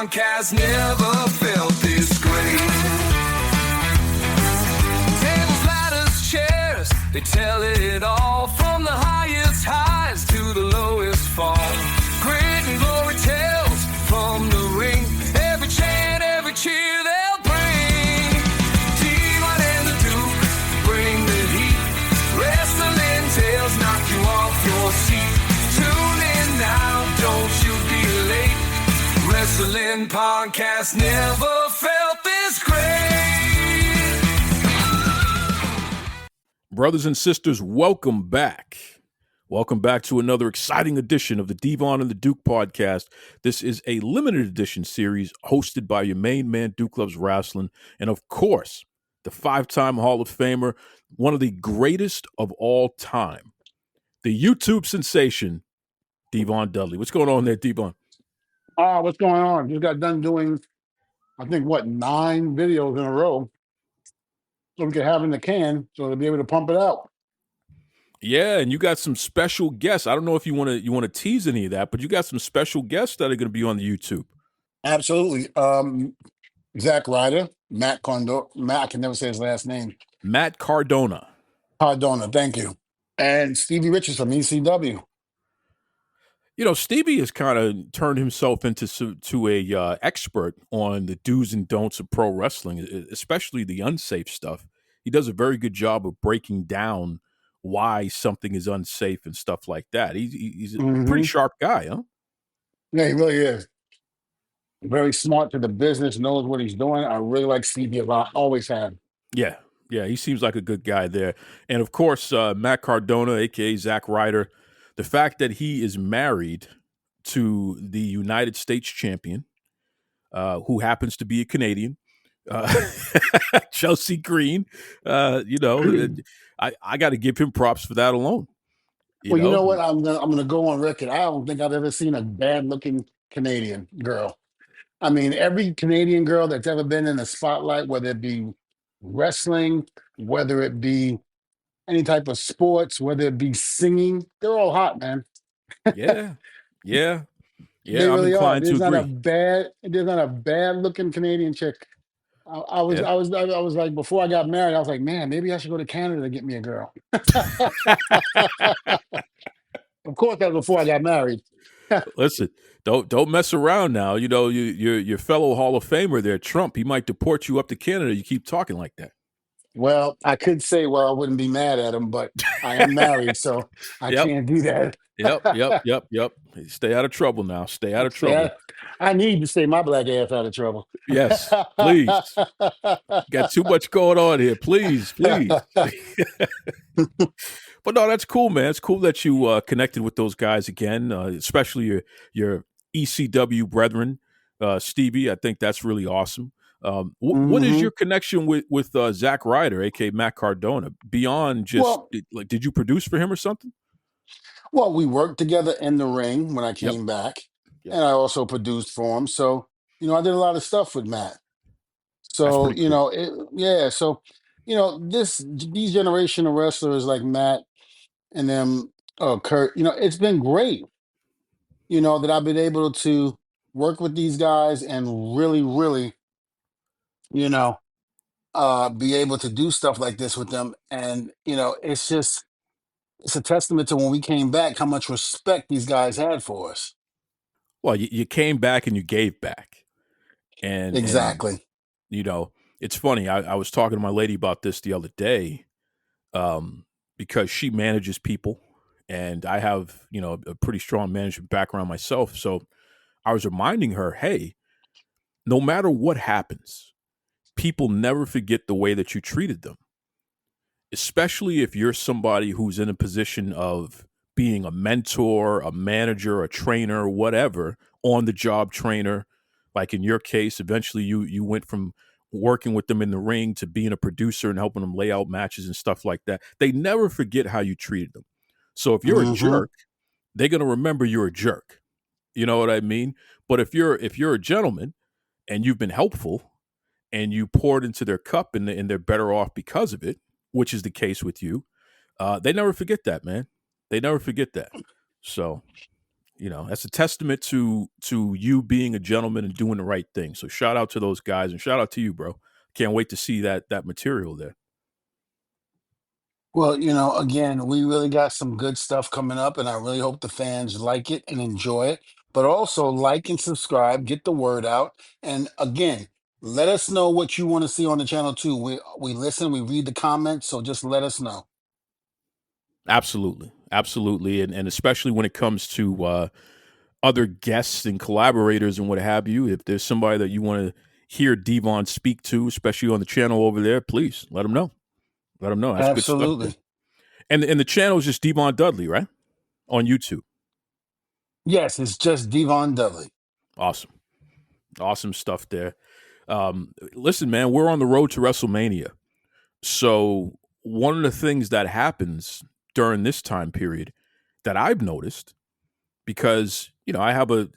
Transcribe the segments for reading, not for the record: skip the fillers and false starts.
podcast never felt this great. Tables, ladders, chairs, they tell it all, from the highest highs to the lowest fall. Great and glory tales from the ring, every chant, every cheer they'll bring. Devon and the Duke bring the heat, wrestling tales knock you off your seat. Tune in now, don't you be late. Wrestling podcast never felt this great. Brothers and sisters, welcome back. Welcome back to another exciting edition of the Devon and the Duke podcast. This is a limited edition series hosted by your main man, Duke Loves Wrestling, and of course, the five-time Hall of Famer, one of the greatest of all time, the YouTube sensation, Devon Dudley. What's going on there, Devon? What's going on? Just got done doing, I think, 9 videos in a row, so we could have in the can, so to be able to pump it out. Yeah, and you got some special guests. I don't know if you want to tease any of that, but you got some special guests that are going to be on the YouTube. Absolutely. Zack Ryder, Matt, I can never say his last name. Matt Cardona. Thank you. And Stevie Richards from ECW. You know, Stevie has kind of turned himself into a expert on the do's and don'ts of pro wrestling, especially the unsafe stuff. He does a very good job of breaking down why something is unsafe and stuff like that. He's a pretty sharp guy, huh? Yeah, he really is. Very smart to the business, knows what he's doing. I really like Stevie a lot, always have. Yeah, he seems like a good guy there. And of course, Matt Cardona, a.k.a. Zack Ryder, the fact that he is married to the United States champion, who happens to be a Canadian, Chelsea Green, I got to give him props for that alone. You know what? I'm gonna go on record. I don't think I've ever seen a bad-looking Canadian girl. I mean, every Canadian girl that's ever been in the spotlight, whether it be wrestling, whether it be any type of sports, whether it be singing, they're all hot, man. Yeah. They I'm really are. inclined to agree. There's not a bad-looking Canadian chick. I was like, before I got married, I was like, man, maybe I should go to Canada to get me a girl. Of course, that was before I got married. Listen, don't mess around now. You know, your fellow Hall of Famer there, Trump, he might deport you up to Canada. You keep talking like that. Well, I could say, I wouldn't be mad at him, but I am married, so I can't do that. Yep. Stay out of trouble now. Stay out of trouble. I need to stay my black ass out of trouble. Yes, please. Got too much going on here. Please. But no, that's cool, man. It's cool that you connected with those guys again, especially your ECW brethren, Stevie. I think that's really awesome. What is your connection with Zack Ryder, aka Matt Cardona? Beyond just did you produce for him or something? Well, we worked together in the ring when I came back, and I also produced for him. So I did a lot of stuff with Matt. So these generation of wrestlers like Matt and them, Kurt. It's been great. That I've been able to work with these guys and really, really, be able to do stuff like this with them. And, it's a testament to when we came back, how much respect these guys had for us. Well, you came back and you gave back. And exactly. And, it's funny. I was talking to my lady about this the other day because she manages people and I have, a pretty strong management background myself. So I was reminding her, hey, no matter what happens, people never forget the way that you treated them, especially if you're somebody who's in a position of being a mentor, a manager, a trainer, whatever, on the job trainer. Like in your case, eventually you went from working with them in the ring to being a producer and helping them lay out matches and stuff like that. They never forget how you treated them. So if you're a jerk, they're going to remember you're a jerk. You know what I mean? But if you're a gentleman and you've been helpful and you poured into their cup and they're better off because of it, which is the case with you, they never forget that, man. They never forget that. So, that's a testament to you being a gentleman and doing the right thing. So shout out to those guys and shout out to you, bro. Can't wait to see that material there. Well, again, we really got some good stuff coming up, and I really hope the fans like it and enjoy it. But also like and subscribe, get the word out. And again, let us know what you want to see on the channel too. We listen, we read the comments, so just let us know. Absolutely. Absolutely. And especially when it comes to other guests and collaborators and what have you, if there's somebody that you want to hear Devon speak to, especially on the channel over there, please let them know. Let them know. That's good stuff there. Absolutely. And the channel is just Devon Dudley, right? On YouTube. Yes, it's just Devon Dudley. Awesome. Awesome stuff there. Listen, man, we're on the road to WrestleMania. So one of the things that happens during this time period that I've noticed, because, I have a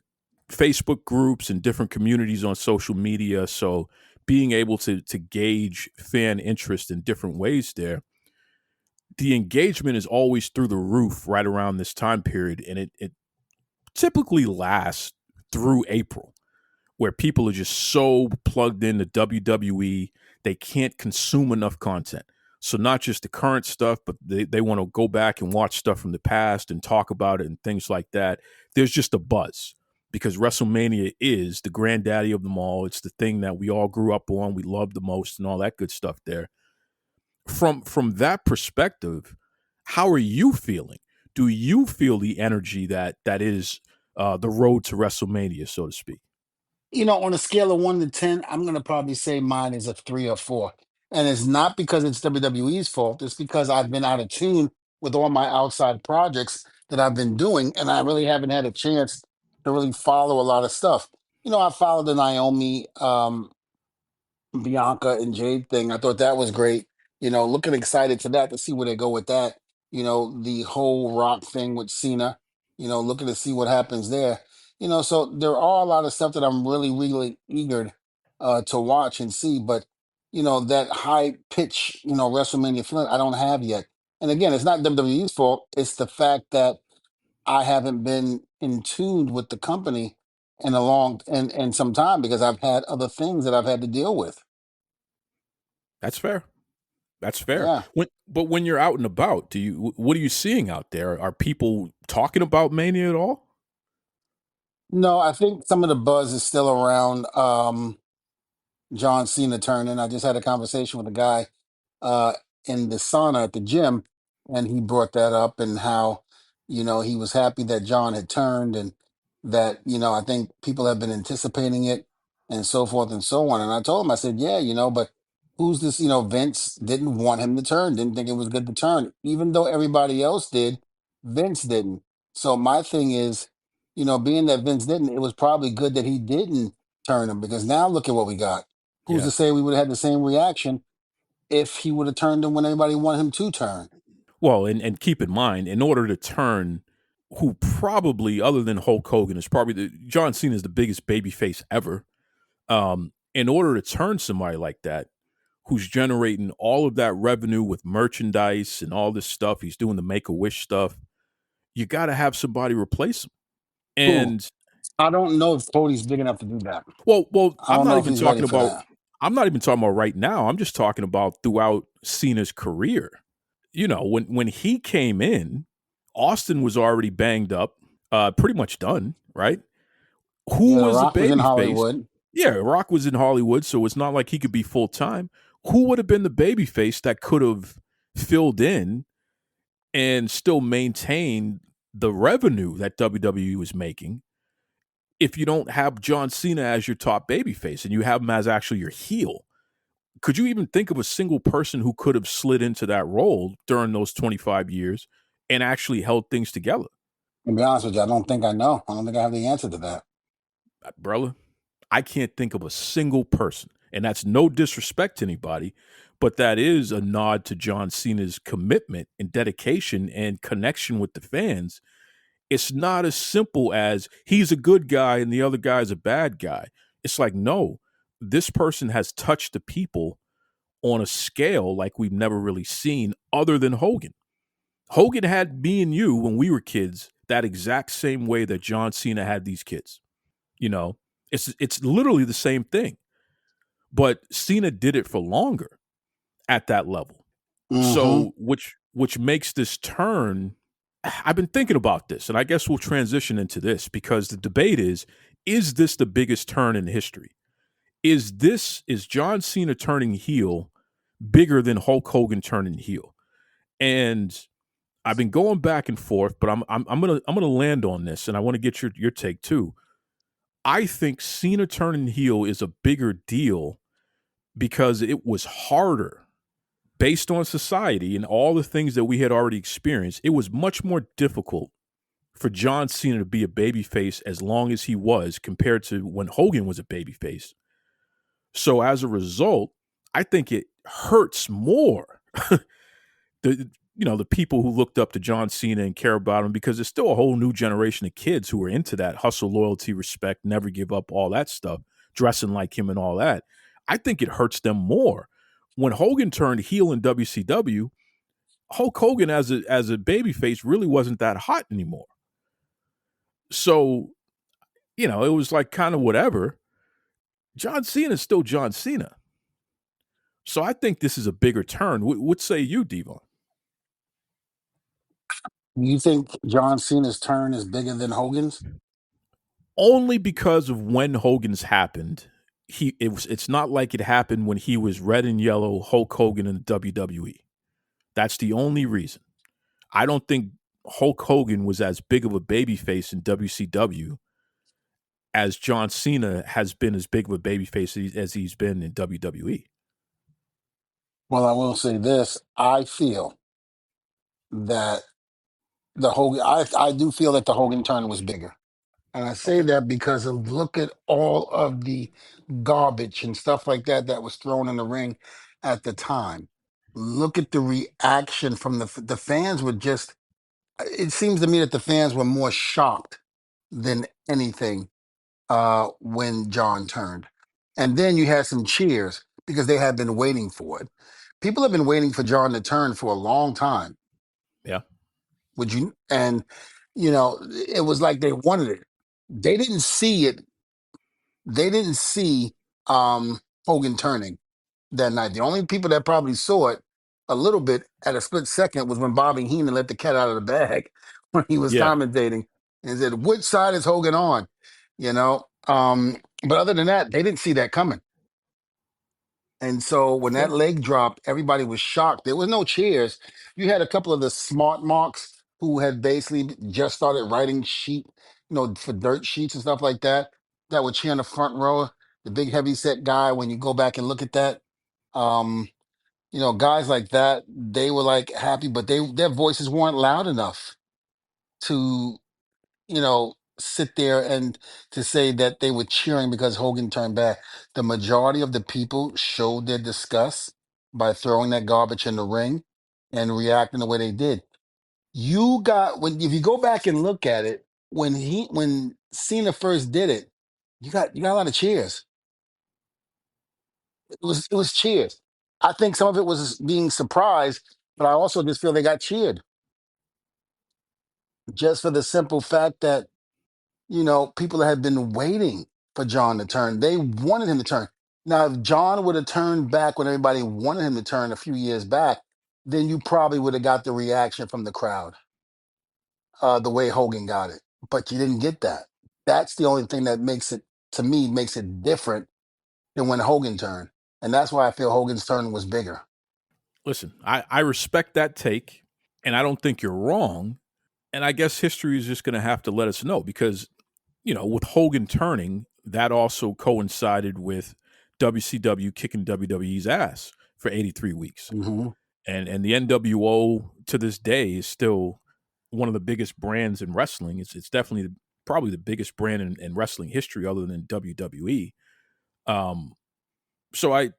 Facebook groups and different communities on social media. So being able to gauge fan interest in different ways there, the engagement is always through the roof right around this time period. And it typically lasts through April, where people are just so plugged into WWE, they can't consume enough content. So not just the current stuff, but they want to go back and watch stuff from the past and talk about it and things like that. There's just a buzz because WrestleMania is the granddaddy of them all. It's the thing that we all grew up on, we love the most and all that good stuff there. From that perspective, how are you feeling? Do you feel the energy that is the road to WrestleMania, so to speak? On a scale of 1 to 10, I'm going to probably say mine is a 3 or 4. And it's not because it's WWE's fault. It's because I've been out of tune with all my outside projects that I've been doing. And I really haven't had a chance to really follow a lot of stuff. I followed the Naomi Bianca and Jade thing. I thought that was great. Looking excited for that to see where they go with that. The whole Rock thing with Cena. Looking to see what happens there. So there are a lot of stuff that I'm really, really eager to watch and see. But that high pitch, WrestleMania feeling I don't have yet. And again, it's not WWE's fault. It's the fact that I haven't been in tune with the company in a long and some time because I've had other things that I've had to deal with. That's fair. That's fair. Yeah. When you're out and about, what are you seeing out there? Are people talking about Mania at all? No, I think some of the buzz is still around John Cena turning. I just had a conversation with a guy uh, in the sauna at the gym, and he brought that up and how, he was happy that John had turned and that, I think people have been anticipating it and so forth and so on. And I told him, I said, yeah, but who's this? Vince didn't want him to turn, didn't think it was good to turn, even though everybody else did, Vince didn't. So my thing is, being that Vince didn't, it was probably good that he didn't turn him because now look at what we got. Who's Yeah. to say we would have had the same reaction if he would have turned him when everybody wanted him to turn? Well, and keep in mind, in order to turn, who probably, other than Hulk Hogan, is probably John Cena is the biggest babyface ever. In order to turn somebody like that, who's generating all of that revenue with merchandise and all this stuff, he's doing the Make a Wish stuff. You got to have somebody replace him. Who? And I don't know if Cody's big enough to do that. well, I don't know if he's ready for that. I'm not even talking about right now. I'm just talking about throughout Cena's career. When he came in, Austin was already banged up, pretty much done, right? Yeah, Who The was the Rock was in baby face? Hollywood. Yeah, Rock was in Hollywood, so it's not like he could be full time. Who would have been the baby face that could have filled in and still maintained the revenue that WWE was making if you don't have John Cena as your top babyface and you have him as actually your heel? Could you even think of a single person who could have slid into that role during those 25 years and actually held things together? To be honest with you, I don't think I know. I don't think I have the answer to that. Brother, I can't think of a single person. And that's no disrespect to anybody, but that is a nod to John Cena's commitment and dedication and connection with the fans. It's not as simple as he's a good guy and the other guy's a bad guy. It's like, no, this person has touched the people on a scale like we've never really seen other than Hogan. Hogan had me and you when we were kids that exact same way that John Cena had these kids. You know, it's literally the same thing, but Cena did it for longer at that level. Mm-hmm. So, which makes this turn. I've been thinking about this, and I guess we'll transition into this because the debate is this the biggest turn in history? Is John Cena turning heel bigger than Hulk Hogan turning heel? And I've been going back and forth, but I'm gonna land on this, and I want to get your take too. I think Cena turning heel is a bigger deal because it was harder based on society and all the things that we had already experienced. It was much more difficult for John Cena to be a babyface as long as he was compared to when Hogan was a babyface. So as a result, I think it hurts more the people who looked up to John Cena and care about him, because there's still a whole new generation of kids who are into that hustle, loyalty, respect, never give up, all that stuff, dressing like him and all that. I think it hurts them more. When Hogan turned heel in WCW, Hulk Hogan as a babyface really wasn't that hot anymore. So, it was like kind of whatever. John Cena is still John Cena. So I think this is a bigger turn. What say you, Devon? You think John Cena's turn is bigger than Hogan's? Only because of when Hogan's happened. It's not like it happened when he was red and yellow Hulk Hogan in the WWE. That's the only reason. I don't think Hulk Hogan was as big of a babyface in WCW as John Cena has been as big of a babyface as he's been in WWE. Well, I will say this. I feel that the Hogan, I do feel that the Hogan turn was bigger. And I say Okay. that because of look at all of the garbage and stuff like that that was thrown in the ring at the time. Look at the reaction from the fans were just, it seems to me that the fans were more shocked than anything when John turned. And then you had some cheers because they had been waiting for it. People have been waiting for John to turn for a long time. Yeah. Would you? And it was like they wanted it. They didn't see it. They didn't see Hogan turning that night. The only people that probably saw it a little bit at a split second was when Bobby Heenan let the cat out of the bag when he was Yeah. commentating and said, "Which side is Hogan on?" You know. But other than that, they didn't see that coming. And so when that Okay. leg dropped, everybody was shocked. There was no cheers. You had a couple of the smart marks who had basically just started writing for dirt sheets and stuff like that, that would cheer in the front row. The big heavy set guy, when you go back and look at that, um, guys like that, they were like happy, but their voices weren't loud enough to sit there and to say that they were cheering because Hogan turned back. The majority of the people showed their disgust by throwing that garbage in the ring and reacting the way they did. You got when if you go back and look at it, when Cena first did it, you got a lot of cheers. It was cheers. I think some of it was being surprised, but I also just feel they got cheered just for the simple fact that people had been waiting for John to turn. They wanted him to turn. Now, if John would have turned back when everybody wanted him to turn a few years back, then you probably would have got the reaction from the crowd, the way Hogan got it. But you didn't get that. That's the only thing that to me, makes it different than when Hogan turned. And that's why I feel Hogan's turn was bigger. Listen, I respect that take, and I don't think you're wrong. And I guess history is just going to have to let us know because, with Hogan turning, that also coincided with WCW kicking WWE's ass for 83 weeks. Hmm. And the NWO to this day is still one of the biggest brands in wrestling. It's definitely probably the biggest brand in wrestling history other than WWE. Um, so I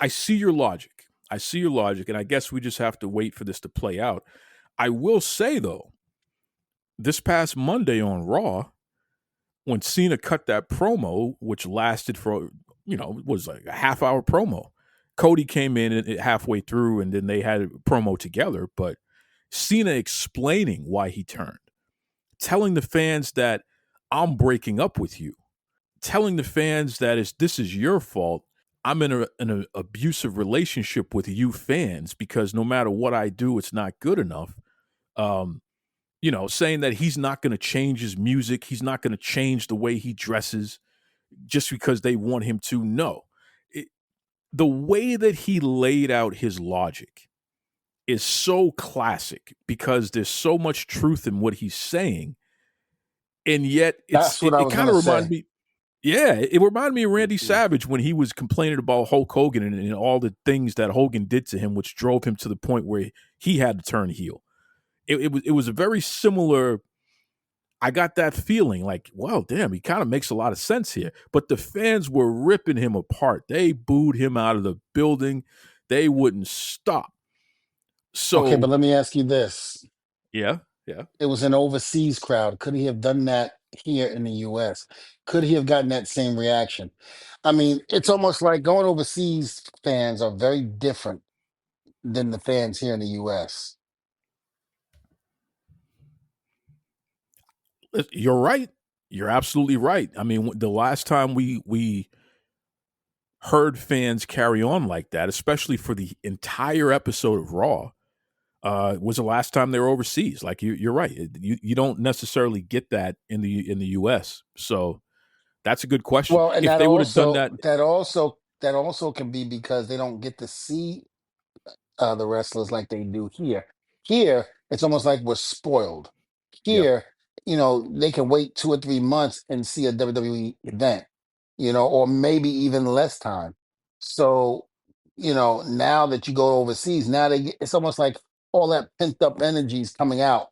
see your logic. I see your logic, and I guess we just have to wait for this to play out. I will say though, this past Monday on Raw, when Cena cut that promo, which lasted for was like a half hour promo. Cody came in halfway through, and then they had a promo together. But Cena explaining why he turned, telling the fans that I'm breaking up with you, telling the fans that this is your fault. I'm in an abusive relationship with you fans because no matter what I do, it's not good enough. Um, saying that he's not going to change his music, he's not going to change the way he dresses just because they want him to. No. The way that he laid out his logic is so classic because there's so much truth in what he's saying. And yet That's what I it was kind gonna of reminded say. me. Yeah, it reminded me of Randy Mhm. Savage when he was complaining about Hulk Hogan and all the things that Hogan did to him, which drove him to the point where he had to turn heel. It was a very similar. I got that feeling like, well, damn, he kind of makes a lot of sense here. But the fans were ripping him apart. They booed him out of the building. They wouldn't stop. Okay, but So let me ask you this. yeah, yeah. It was an overseas crowd. Could he have done that here in the US? Could he have gotten that same reaction? I mean, it's almost like going overseas fans are very different than the fans here in the US. You're right. You're absolutely right. I mean, the last time we heard fans carry on like that, especially for the entire episode of Raw, was the last time they were overseas. Like you're right. You don't necessarily get that in the U.S. So that's a good question. Well, and If that they would have done also that, that also that also can be because they don't get to see the wrestlers like they do here. Here, it's almost like we're spoiled. yeah. Here, they can wait 2 or 3 months and see a WWE event, or maybe even less time. So, now that you go overseas, now it's almost like all that pent up energy is coming out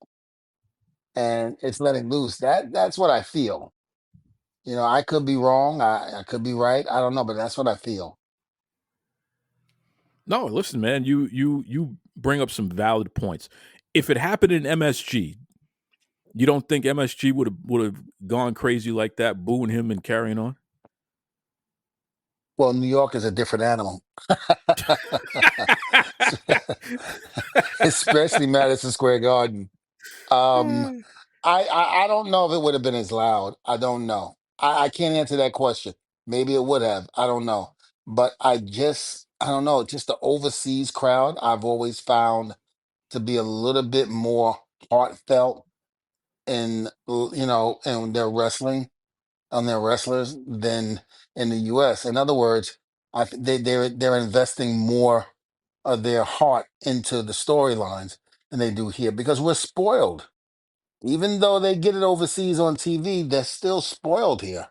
and it's letting loose. That's what I feel. I could be wrong. I could be right. I don't know, but that's what I feel. No, listen, man. You bring up some valid points. If it happened in MSG, you don't think MSG would have gone crazy like that, booing him and carrying on? Well, New York is a different animal. Especially Madison Square Garden. Um, I don't know if it would have been as loud. I don't know. I can't answer that question. Maybe it would have. I don't know. But I don't know. Just the overseas crowd, I've always found to be a little bit more heartfelt in their wrestling on their wrestlers than in the U.S. In other words, they're investing more of their heart into the storylines than they do here because we're spoiled. Even though they get it overseas on TV, they're still spoiled here.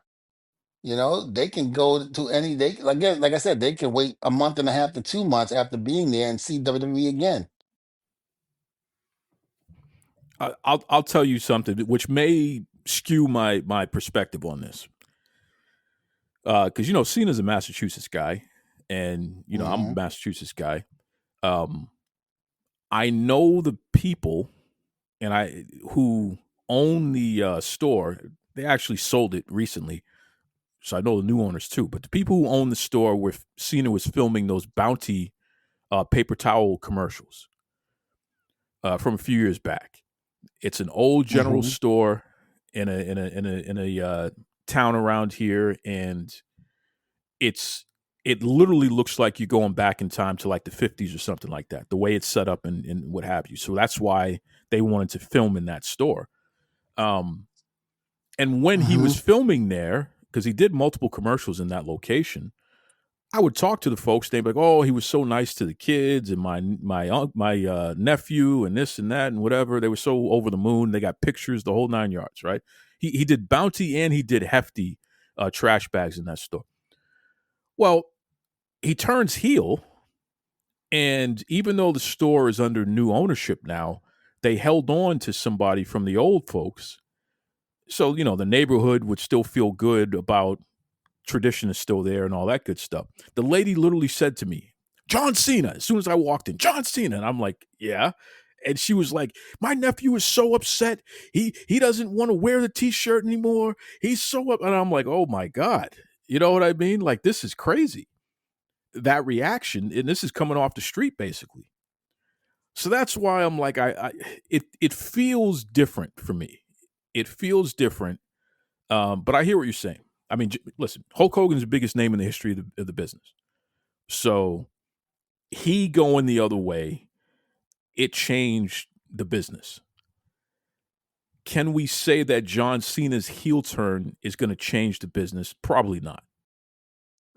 They can go to any they like I said, they can wait a month and a half to 2 months after being there and see WWE again. I'll tell you something which may skew my perspective on this, because Cena's a Massachusetts guy, and I'm a Hmm. Massachusetts guy. Um, I know the people and I who own the store. They actually sold it recently, so I know the new owners too. But the people who own the store where Cena was filming those Bounty paper towel commercials from a few years back. It's an old general Hmm. store in a town around here, and it literally looks like you're going back in time to like the 50s or something like that. The way it's set up and what have you. So that's why they wanted to film in that store. Um, and when he Hmm. was filming there, because he did multiple commercials in that location, I would talk to the folks. They'd be like, "Oh, he was so nice to the kids and my nephew and this and that and whatever." They were so over the moon. They got pictures, the whole 9 yards. Right? He did Bounty and he did Hefty trash bags in that store. Well, he turns heel, and even though the store is under new ownership now, they held on to somebody from the old folks. So the neighborhood would still feel good about tradition is still there and all that good stuff. The lady literally said to me, "John Cena," as soon as I walked in, "John Cena." And I'm like, "Yeah." And she was like, "My nephew is so upset. He doesn't want to wear the t-shirt anymore. He's so up." And I'm like, "Oh my God." You know what I mean? Like, this is crazy. That reaction, and this is coming off the street basically. So that's why I'm like, it feels different for me. It feels different, but I hear what you're saying. I mean, listen, Hulk Hogan is the biggest name in the history of the business. So he going the other way, it changed the business. Can we say that John Cena's heel turn is going to change the business? Probably not.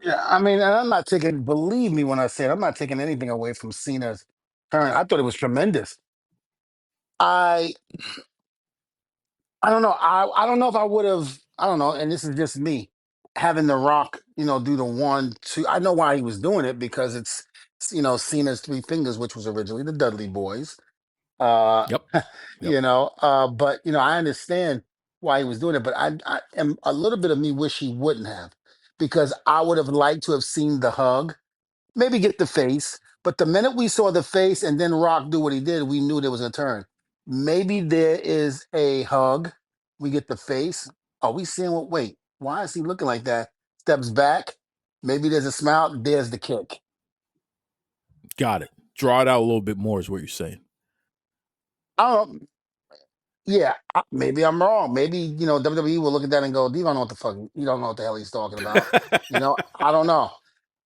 Yeah, I mean, and I'm not taking. Believe me when I say it, I'm not taking anything away from Cena's turn. I thought it was tremendous. I I don't know. I don't know if I would have. I don't know. And this is just me having The Rock, do the 1, 2. I know why he was doing it because it's Cena's three fingers, which was originally the Dudley Boys. Uh, Yep. Yep. but I understand why he was doing it. But I am a little bit of me wish he wouldn't have, because I would have liked to have seen the hug, maybe get the face. But the minute we saw the face and then Rock do what he did, we knew there was a turn. Maybe there is a hug. We get the face. Are we seeing what? Wait, why is he looking like that? Steps back. Maybe there's a smile. There's the kick. Got it. Draw it out a little bit more is what you're saying. I don't. Yeah, maybe I'm wrong. Maybe WWE will look at that and go, "You don't know what the fuck. You don't know what the hell he's talking about." I don't know.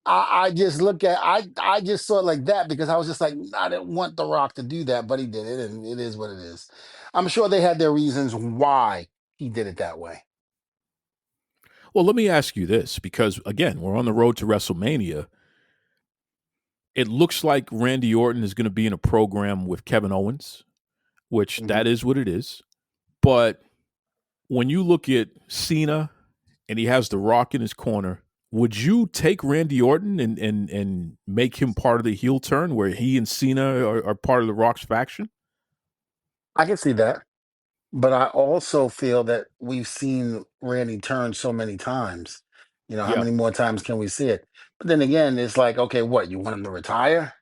I just look at I just saw it like that because I was just like, I didn't want The Rock to do that, but he did it, and it is what it is. I'm sure they had their reasons why he did it that way. Well, let me ask you this, because again, we're on the road to WrestleMania. It looks like Randy Orton is going to be in a program with Kevin Owens, which Mhm. that is what it is. But when you look at Cena and he has The Rock in his corner, would you take Randy Orton and make him part of the heel turn where he and Cena are part of The Rock's faction? I can see that. But I also feel that we've seen Randy turn so many times. How Yeah. many more times can we see it? But then again, it's like, okay, what? You want him to retire?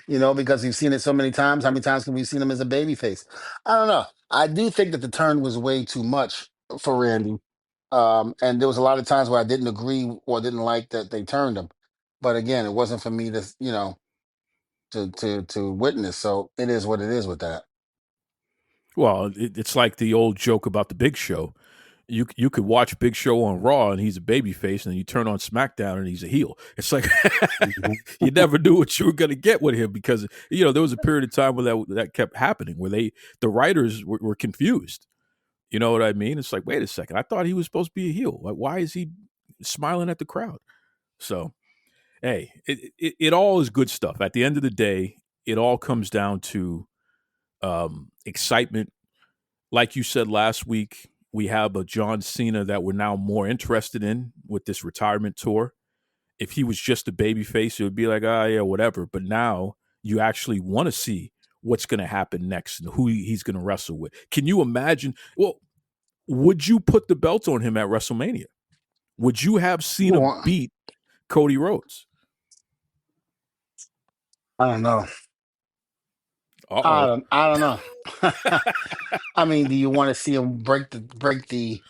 Because we've seen it so many times. How many times can we see him as a baby face? I don't know. I do think that the turn was way too much for Randy. And there was a lot of times where I didn't agree or didn't like that they turned him. But again, it wasn't for me to witness. So it is what it is with that. Well, it's like the old joke about the Big Show. You could watch Big Show on Raw and he's a babyface, and then you turn on SmackDown and he's a heel. It's like Mhm. you never knew what you were going to get with him, because there was a period of time where that kept happening, where the writers were confused. You know what I mean? It's like, wait a second, I thought he was supposed to be a heel. Like, why is he smiling at the crowd? So, hey, it all is good stuff. At the end of the day, it all comes down to excitement. Like you said last week, we have a John Cena that we're now more interested in with this retirement tour. If he was just a babyface, it would be like, ah, yeah, whatever. But now you actually want to see what's going to happen next and who he's going to wrestle with. Can you imagine? Well, would you put the belt on him at WrestleMania? Would you have Cena Well, beat Cody Rhodes? I don't know. Uh oh. I don't know. I mean, do you want to see him break the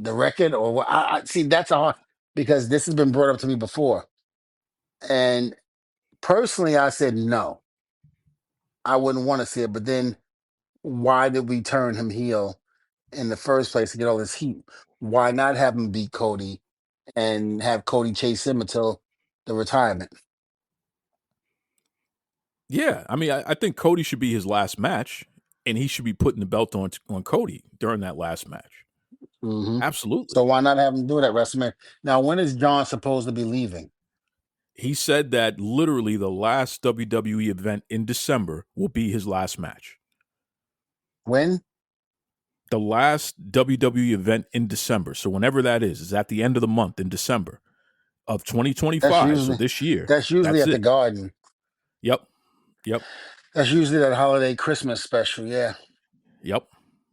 record, or what? I see that's a hard, because this has been brought up to me before, and personally, I said no, I wouldn't want to see it. But then, why did we turn him heel in the first place to get all this heat? Why not have him beat Cody and have Cody chase him until the retirement? Yeah, I mean, I think Cody should be his last match, and he should be putting the belt on Cody during that last match. Hmm. So Absolutely. why not have him do it at WrestleMania? Now, when is John supposed to be leaving? He said that literally the last WWE event in December will be his last match. When? The last WWE event in December. So whenever that is at the end of the month in December of That's 2025. So usually this year, that's usually that's at the it. Garden. Yep. Yep. That's usually that holiday Christmas special. Yeah. Yep.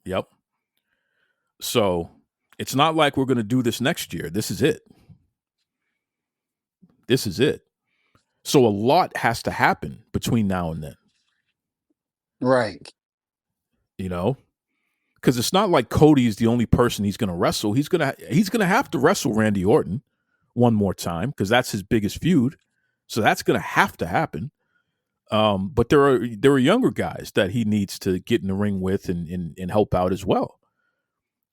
Yep. So it's not like we're going to do this next year. This is it. This is it. So a lot has to happen between now and then, Right. you know? Because it's not like Cody is the only person he's going to wrestle. He's gonna have to wrestle Randy Orton one more time because that's his biggest feud. So that's going to happen. But there are younger guys that he needs to get in the ring with and help out as well.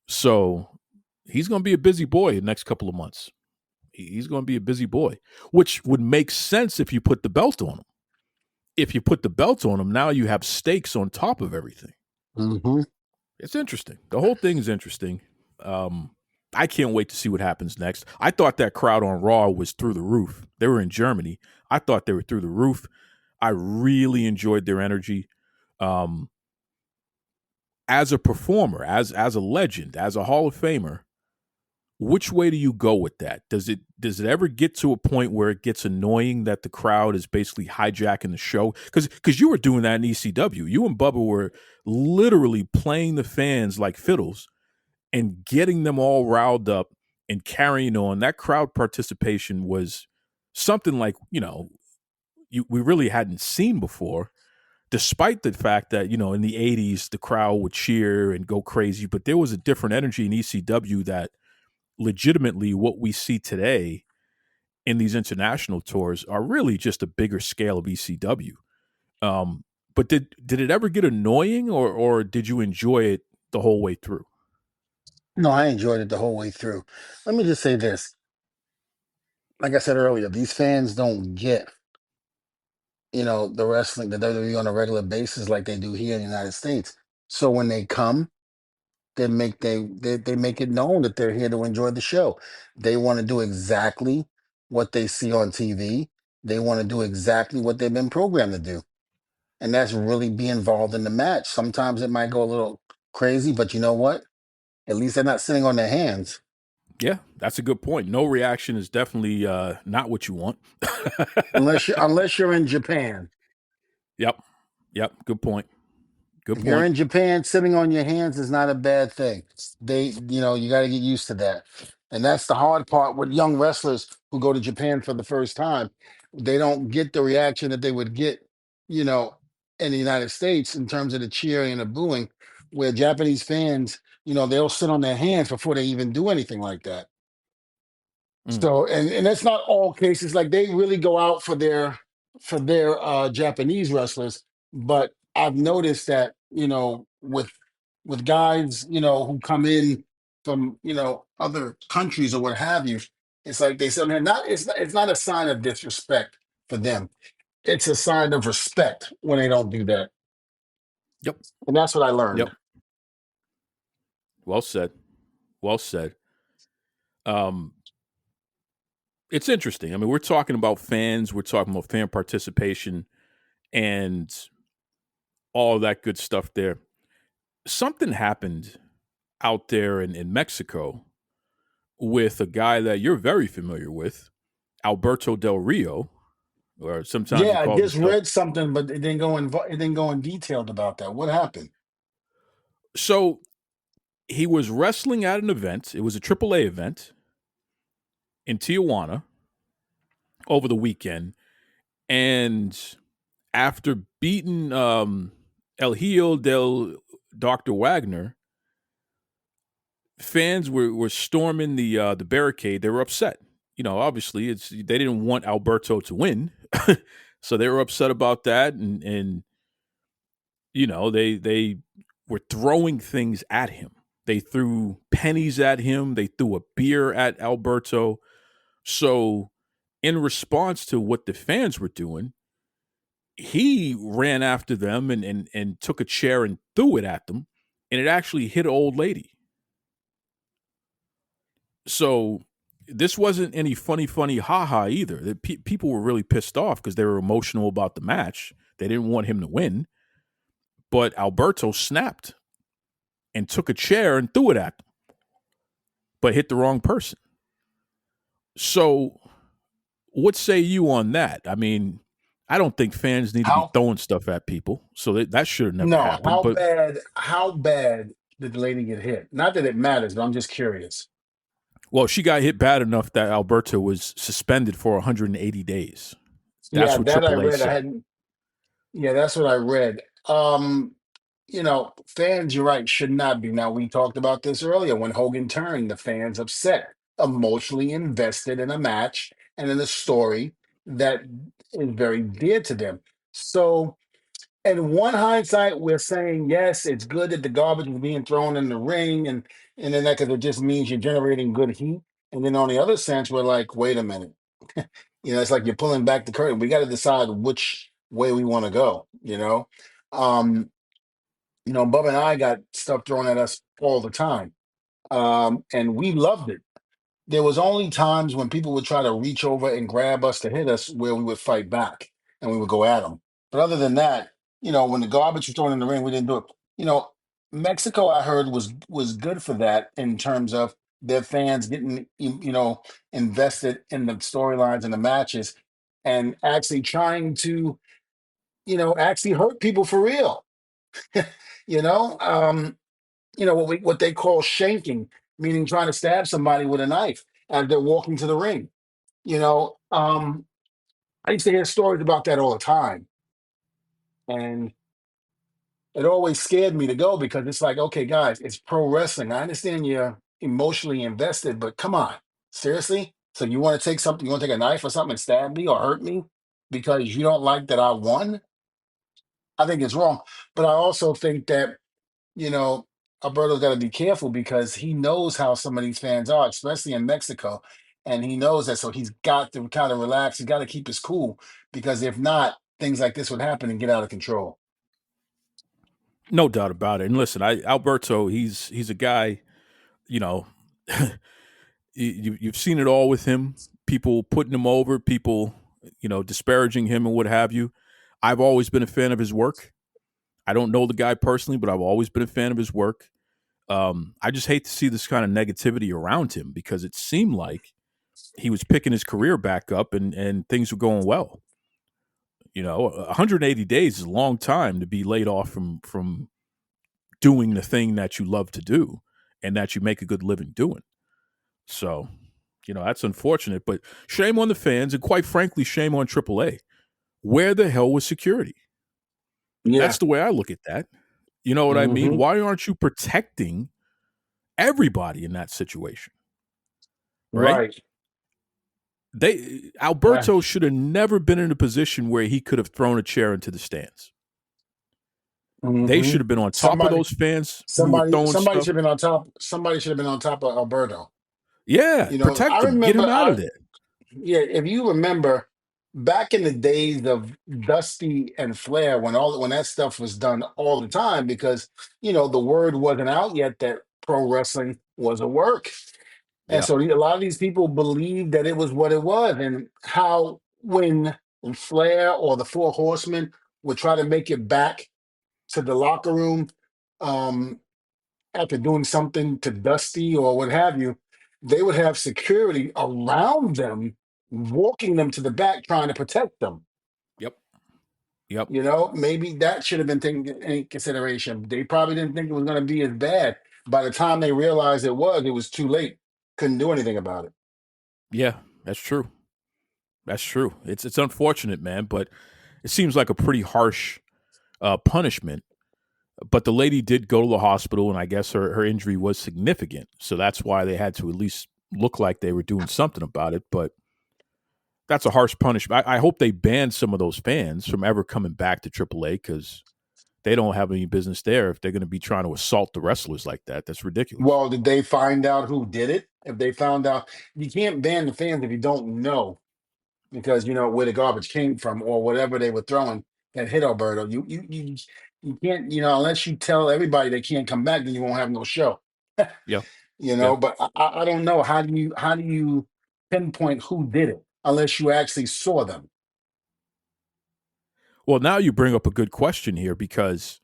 So he's going to be a busy boy the next couple of months. He's going to be a busy boy, which would make sense if you put the belt on him. If you put the belt on him, now you have stakes on top of everything. Mm-hmm. It's interesting. The whole thing is interesting. I can't wait to see what happens next. I thought that crowd on Raw was through the roof. They were in Germany. I thought they were through the roof. I really enjoyed their energy. As a performer, as a legend, as a Hall of Famer, which way do you go with that? Does it ever get to a point where it gets annoying that the crowd is basically hijacking the show? Because you were doing that in ECW. You and Bubba were literally playing the fans like fiddles and getting them all riled up and carrying on. That crowd participation was something like, we really hadn't seen before, despite the fact that, in the 80s, the crowd would cheer and go crazy. But there was a different energy in ECW that legitimately what we see today in these international tours are really just a bigger scale of ECW. But did it ever get annoying or did you enjoy it the whole way through? No, I enjoyed it the whole way through. Let me just say this. Like I said earlier, these fans don't get, the wrestling, the WWE on a regular basis like they do here in the United States. So when they come, they make it known that they're here to enjoy the show. They want to do exactly what they see on TV. They want to do exactly what they've been programmed to do. And that's really be involved in the match. Sometimes it might go a little crazy, but you know what? At least they're not sitting on their hands. Yeah, that's a good point. No reaction is definitely not what you want. Unless you're in Japan. Yep. Good point. Good If you're point. in Japan, sitting on your hands is not a bad thing. You got to get used to that. And that's the hard part with young wrestlers who go to Japan for the first time. They don't get the reaction that they would get, you know, in the United States in terms of the cheering and the booing, where Japanese fans, they'll sit on their hands before they even do anything like that. Mm. So, and that's not all cases. Like they really go out for their Japanese wrestlers, but I've noticed that with guys who come in from other countries or what have you, it's like they said, man, it's not a sign of disrespect for them. It's a sign of respect when they don't do that, Yep. and that's what I learned. Yep. Well said. Well said. Um, it's interesting. I mean, we're talking about fans, we're talking about fan participation and all that good stuff there. Something happened out there in Mexico with a guy that you're very familiar with, Alberto Del Rio, or sometimes he Yeah, I calls just himself. read something, but it didn't go in detailed about that. What happened? So he was wrestling at an event. It was a AAA event in Tijuana over the weekend. And after beating El Hijo del Dr. Wagner, fans were storming the barricade. They were upset. Obviously, they didn't want Alberto to win, so they were upset about that, and they were throwing things at him. They threw pennies at him. They threw a beer at Alberto. So, in response to what the fans were doing, he ran after them and took a chair and threw it at them, and it actually hit an old lady. So this wasn't any funny haha either. People were really pissed off because they were emotional about the match. They didn't want him to win, but Alberto snapped and took a chair and threw it at them, but hit the wrong person. So what say you on that? I mean, I don't think fans need to be How throwing stuff at people, so that should have never No, happened. how But bad? How bad did the lady get hit? Not that it matters, but I'm just curious. well, she got hit bad enough that Alberto was suspended for 180 days. That's Yeah, what that I AAA read. I said. hadn't. Yeah, that's what I read. Fans, you're right, should not be. Now we talked about this earlier. When Hogan turned, the fans upset, emotionally invested in a match and in a story that is very dear to them. So, in one hindsight, we're saying yes, it's good that the garbage is being thrown in the ring, and then that because it just means you're generating good heat. And then on the other sense, we're like, wait a minute, it's like you're pulling back the curtain. We got to decide which way we want to go. Um, Bubba and I got stuff thrown at us all the time, and we loved it. There was only times when people would try to reach over and grab us to hit us where we would fight back and we would go at them. But other than that, when the garbage was thrown in the ring, we didn't do it. You know, Mexico, I heard was good for that in terms of their fans getting invested in the storylines and the matches, and actually trying to actually hurt people for real. you know, um, what they call shanking, meaning trying to stab somebody with a knife as they're walking to the ring. I used to hear stories about that all the time, and it always scared me to go because it's like, okay, guys, it's pro wrestling. I understand you're emotionally invested, but come on, seriously? So you want to take something? You want to take a knife or something and stab me or hurt me because you don't like that I won? I think it's wrong, but I also think that you know, Alberto's got to be careful because he knows how some of these fans are, especially in Mexico. And he knows that. So he's got to kind of relax. He's got to keep his cool because if not, things like this would happen and get out of control. No doubt about it. And listen, Alberto, he's a guy. You know, you've seen it all with him. People putting him over, people disparaging him and what have you. I've always been a fan of his work. I don't know the guy personally, but I've always been a fan of his work. I just hate to see this kind of negativity around him because it seemed like he was picking his career back up and things were going well. 180 days is a long time to be laid off from doing the thing that you love to do and that you make a good living doing. So, that's unfortunate, but shame on the fans and quite frankly, shame on AAA. Where the hell was security? Yeah. That's the way I look at that. You know what I mean? Hmm. Why aren't you protecting everybody in that situation? Right? Right. Right. Alberto should have never been in a position where he could have thrown a chair into the stands. They Hmm. should have been on top of Somebody, those fans who were somebody, throwing somebody stuff. should have been on top. Somebody should have been on top of Alberto. Yeah, I protect him. Get remember. him out of there. Yeah, if you remember back in the days of Dusty and Flair, when that stuff was done all the time, because the word wasn't out yet that pro wrestling was a work, and Yeah. so a lot of these people believed that it was what it was, and how when Flair or the Four Horsemen would try to make it back to the locker room. Um, After doing something to Dusty or what have you, they would have security around them, walking them to the back, trying to protect them. Yep. Yep. Maybe that should have been taken into consideration. They probably didn't think it was going to be as bad. By the time they realized it was too late. Couldn't do anything about it. Yeah, that's true. That's true. It's unfortunate, man, but it seems like a pretty harsh punishment. But the lady did go to the hospital, and I guess her injury was significant. So that's why they had to at least look like they were doing something about it. But that's a harsh punishment. I hope they ban some of those fans from ever coming back to AAA because they don't have any business there if they're going to be trying to assault the wrestlers like that. That's ridiculous. Well, did they find out who did it? If they found out, you can't ban the fans if you don't know, because where the garbage came from or whatever they were throwing that hit Alberto. You can't, unless you tell everybody they can't come back, then you won't have no show. Yeah. Yeah. But I don't know, how do you pinpoint who did it unless you actually saw them. Well, now you bring up a good question here because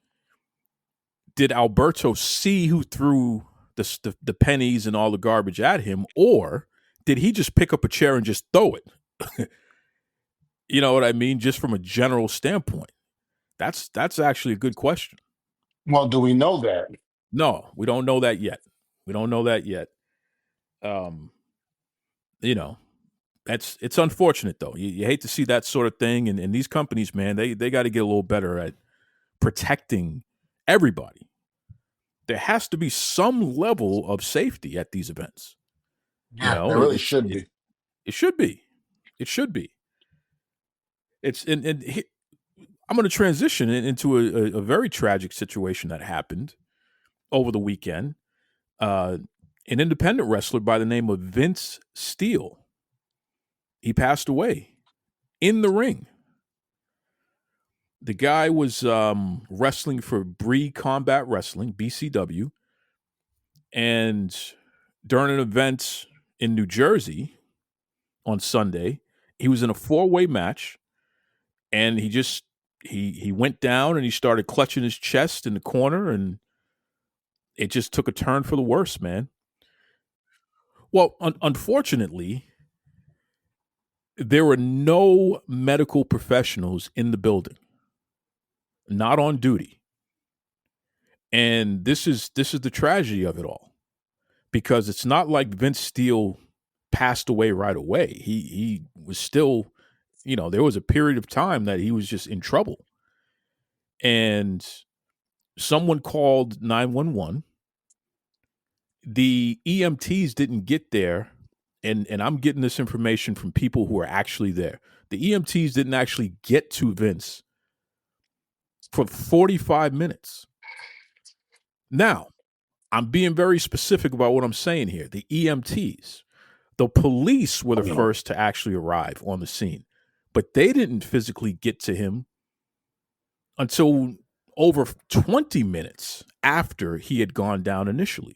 did Alberto see who threw the pennies and all the garbage at him, or did he just pick up a chair and just throw it? You know what I mean? Just from a general standpoint, that's actually a good question. Well, do we know that? No, we don't know that yet. We don't know that yet. Um, you know, it's unfortunate though. You hate to see that sort of thing, and these companies, man, they got to get a little better at protecting everybody. There has to be some level of safety at these events. You Yeah, know, there really should be. it should be. It should be. It's and I'm going to transition into a very tragic situation that happened over the weekend. Uh, an independent wrestler by the name of Vince Steele. He passed away in the ring. The guy was wrestling for Brii Combat Wrestling, BCW, and during an event in New Jersey on Sunday, he was in a four-way match, and he went down and he started clutching his chest in the corner, and it just took a turn for the worse, man. Well, unfortunately, there were no medical professionals in the building, not on duty. And this is the tragedy of it all, because it's not like Vince Steele passed away right away. He was still, there was a period of time that he was just in trouble. And someone called 911. The EMTs didn't get there, and I'm getting this information from people who are actually there. The EMTs didn't actually get to Vince for 45 minutes. Now, I'm being very specific about what I'm saying here. The EMTs, the police were the first to actually arrive on the scene, but they didn't physically get to him until over 20 minutes after he had gone down initially.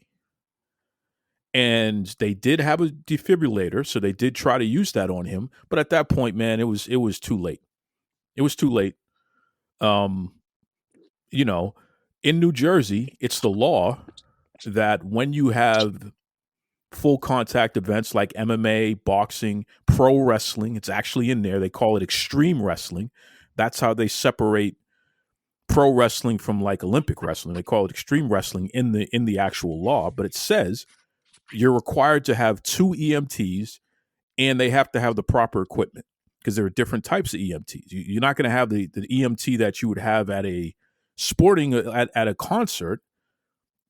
And they did have a defibrillator, so they did try to use that on him. But at that point, man, it was too late. It was too late. Um, in New Jersey, it's the law that when you have full contact events like MMA, boxing, pro wrestling, it's actually in there. They call it extreme wrestling. That's how they separate pro wrestling from like Olympic wrestling. They call it extreme wrestling in the actual law, but it says you're required to have 2 EMTs, and they have to have the proper equipment, because there are different types of EMTs. You're not going to have the EMT that you would have at a sporting at a concert.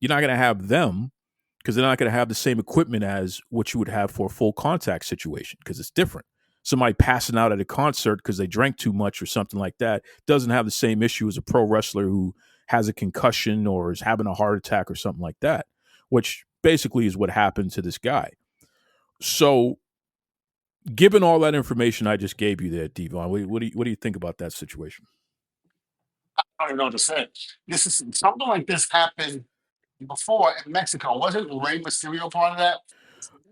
You're not going to have them, because they're not going to have the same equipment as what you would have for a full contact situation, because it's different. Somebody passing out at a concert because they drank too much or something like that doesn't have the same issue as a pro wrestler who has a concussion or is having a heart attack or something like that, which basically is what happened to this guy. So, given all that information I just gave you there, Devon, what do you think about that situation? I don't even know what to say. This is something like this happened before in Mexico. Wasn't Rey Mysterio part of that?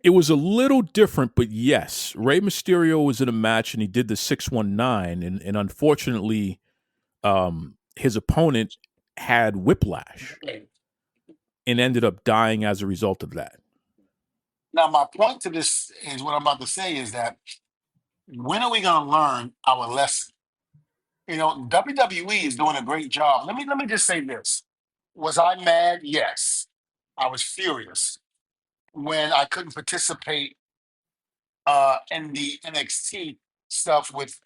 It was a little different, but yes, Rey Mysterio was in a match and he did the 619, and unfortunately, his opponent had whiplash and ended up dying as a result of that. Now, my point to this is what I'm about to say is that when are we going to learn our lesson? WWE is doing a great job. Let me just say this: was I mad? Yes, I was furious when I couldn't participate in the NXT stuff with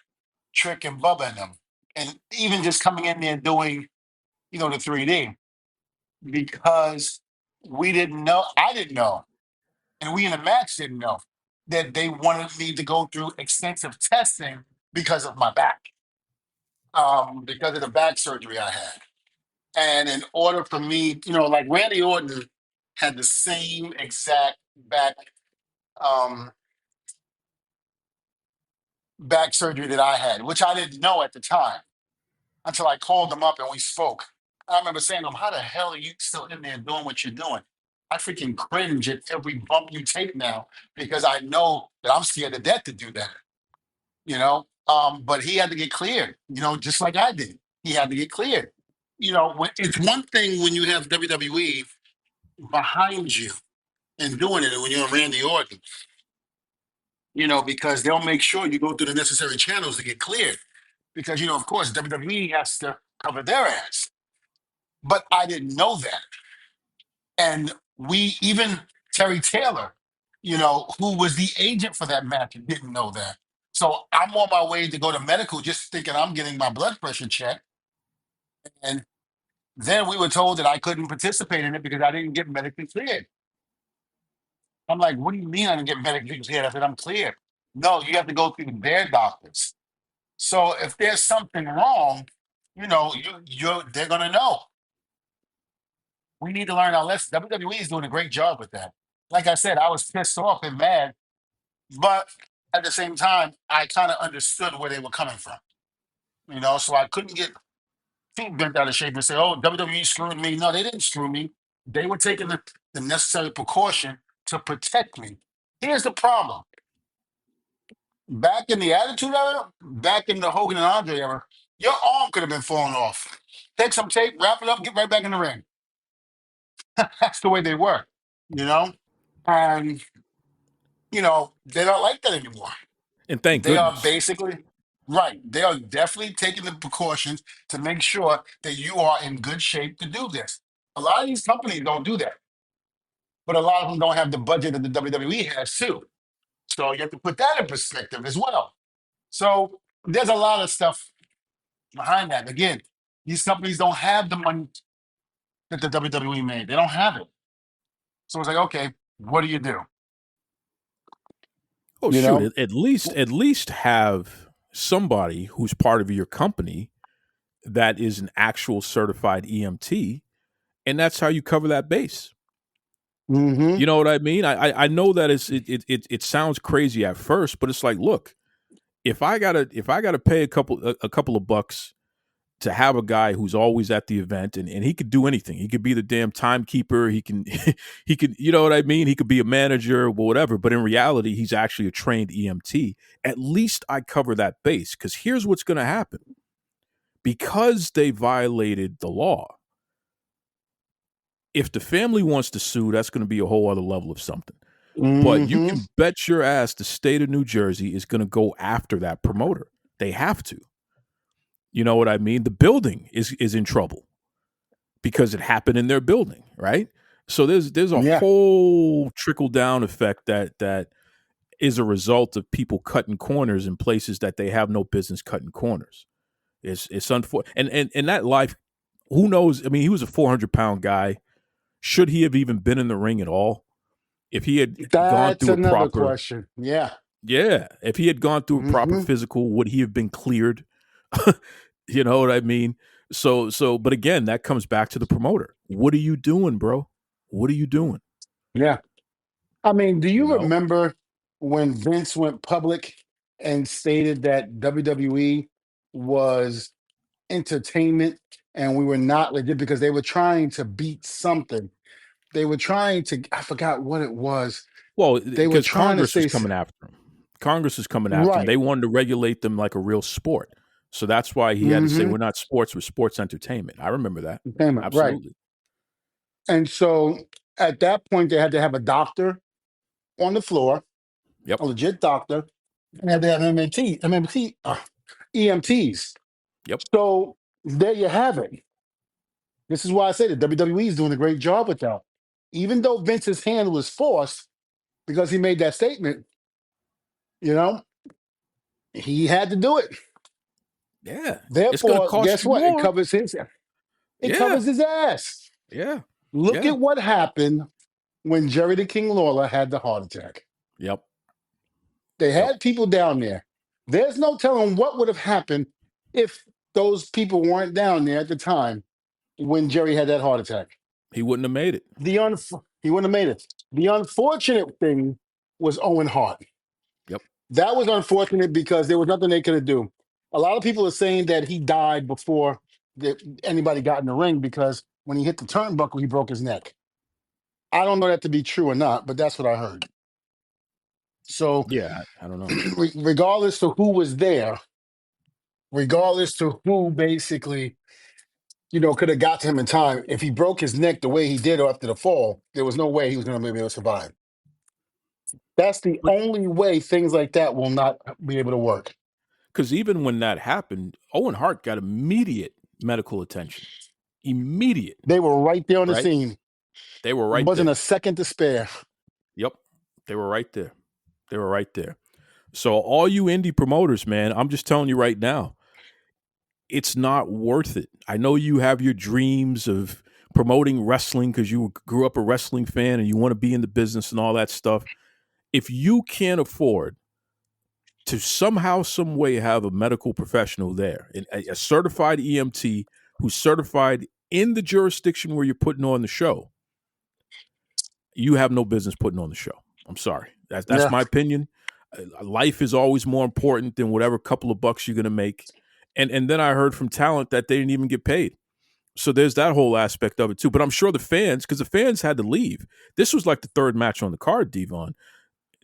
Trick and Bubba and them, and even just coming in there doing the 3D, because we didn't know. I didn't know, and we in the match didn't know that they wanted me to go through extensive testing because of my back, because of the back surgery I had. And in order for me, like Randy Orton had the same exact um, back surgery that I had, which I didn't know at the time until I called him up and we spoke. I remember saying to him, "How the hell are you still in there doing what you're doing?" I freaking cringe at every bump you take now, because I know that I'm scared to death to do that. But he had to get cleared, just like I did. He had to get cleared. It's one thing when you have WWE behind you and doing it, and when you're Randy Orton, because they'll make sure you go through the necessary channels to get cleared. Because, of course, WWE has to cover their ass. But I didn't know that. And even Terry Taylor, who was the agent for that match, didn't know that. So I'm on my way to go to medical just thinking I'm getting my blood pressure checked. And then we were told that I couldn't participate in it because I didn't get medically cleared. I'm like, "What do you mean I didn't get medically cleared?" I said, "I'm cleared." "No, you have to go through their doctors. So if there's something wrong, they're gonna know. We need to learn our lesson. WWE is doing a great job with that. Like I said, I was pissed off and mad, but at the same time, I kind of understood where they were coming from. So I couldn't get too bent out of shape and say, "Oh, WWE screwed me." No, they didn't screw me. They were taking the necessary precaution to protect me. Here's the problem: back in the Attitude Era, back in the Hogan and Andre era, your arm could have been falling off. Take some tape, wrap it up, get right back in the ring. That's the way they were, you know? And, they don't like that anymore. And thank They are goodness. basically, right. They are definitely taking the precautions to make sure that you are in good shape to do this. A lot of these companies don't do that, but a lot of them don't have the budget that the WWE has too. So you have to put that in perspective as well. So there's a lot of stuff behind that. Again, these companies don't have the money that the WWE made. They don't have it. So it's like, okay, what do you do? Oh You shoot! know? At least have somebody who's part of your company that is an actual certified EMT, and that's how you cover that base. Mm-hmm. You know what I mean? I know that it sounds crazy at first, but it's like, look, if I gotta pay a couple of bucks to have a guy who's always at the event, and he could do anything. He could be the damn timekeeper. He can he could, you know what I mean? He could be a manager or whatever, but in reality, he's actually a trained EMT. At least I cover that base, because here's what's gonna happen. Because they violated the law, if the family wants to sue, that's gonna be a whole other level of something. But you Mm-hmm. can bet your ass the state of New Jersey is gonna go after that promoter. They have to. You know what I mean? The building is in trouble because it happened in their building, right? So there's a Yeah. whole trickle down effect that is a result of people cutting corners in places that they have no business cutting corners. It's unfortunate, and that life, who knows? I mean, he was a 400-pound guy. Should he have even been in the ring at all? If he had gone That's through a another proper, question. Yeah. yeah, if he had gone through a proper Mm-hmm. physical, would he have been cleared? You know what I mean? But again, that comes back to the promoter. What are you doing, bro? What are you doing? Yeah. I mean, do You you know? remember when Vince went public and stated that WWE was entertainment and we were not legit because they were trying to beat something? They were trying to, I forgot what it was. Well, They were because trying to Congress is say, coming after him. Congress is coming after him. right. They wanted to regulate them like a real sport. So that's why he had to say, Mm-hmm. we're not sports, we're sports entertainment. I remember that. Entertainment, right. Absolutely. And so at that point, they had to have a doctor on the floor, Yep. a legit doctor, and had to have EMTs. Yep. So there you have it. This is why I say that WWE is doing a great job with that. Even though Vince's hand was forced because he made that statement, you know, he had to do it. Yeah. It's going to Therefore, cost guess you what? It more. covers Yeah. his ass. Yeah. Look Yeah. at what happened when Jerry the King Lawler had the heart attack. Yep. They Yep. had people down there. There's no telling what would have happened if those people weren't down there at the time when Jerry had that heart attack. He wouldn't have made it. He wouldn't have made it. The unfortunate thing was Owen Hart. Yep. That was unfortunate because there was nothing they could do. A lot of people are saying that he died before anybody got in the ring because when he hit the turnbuckle, he broke his neck. I don't know that to be true or not, but that's what I heard. So, Yeah. I don't know. regardless to who was there, regardless to who basically, could have got to him in time, if he broke his neck the way he did after the fall, there was no way he was going to be able to survive. That's the But only way things like that will not be able to work. because even when that happened, Owen Hart got immediate medical attention. Immediate, They were right there on the right? scene. They were right Wasn't a there. second to spare. Yep. They were right there. They were right there. So all you indie promoters, man, I'm just telling you right now, it's not worth it. I know you have your dreams of promoting wrestling because you grew up a wrestling fan and you want to be in the business and all that stuff. If you can't afford to somehow, some way have a medical professional there, a certified EMT who's certified in the jurisdiction where you're putting on the show, you have no business putting on the show. I'm sorry. That's Yeah. my opinion. Life is always more important than whatever couple of bucks you're going to make. And then I heard from talent that they didn't even get paid. So there's that whole aspect of it too. But I'm sure the fans, because the fans had to leave. This was like the third match on the card, Devon.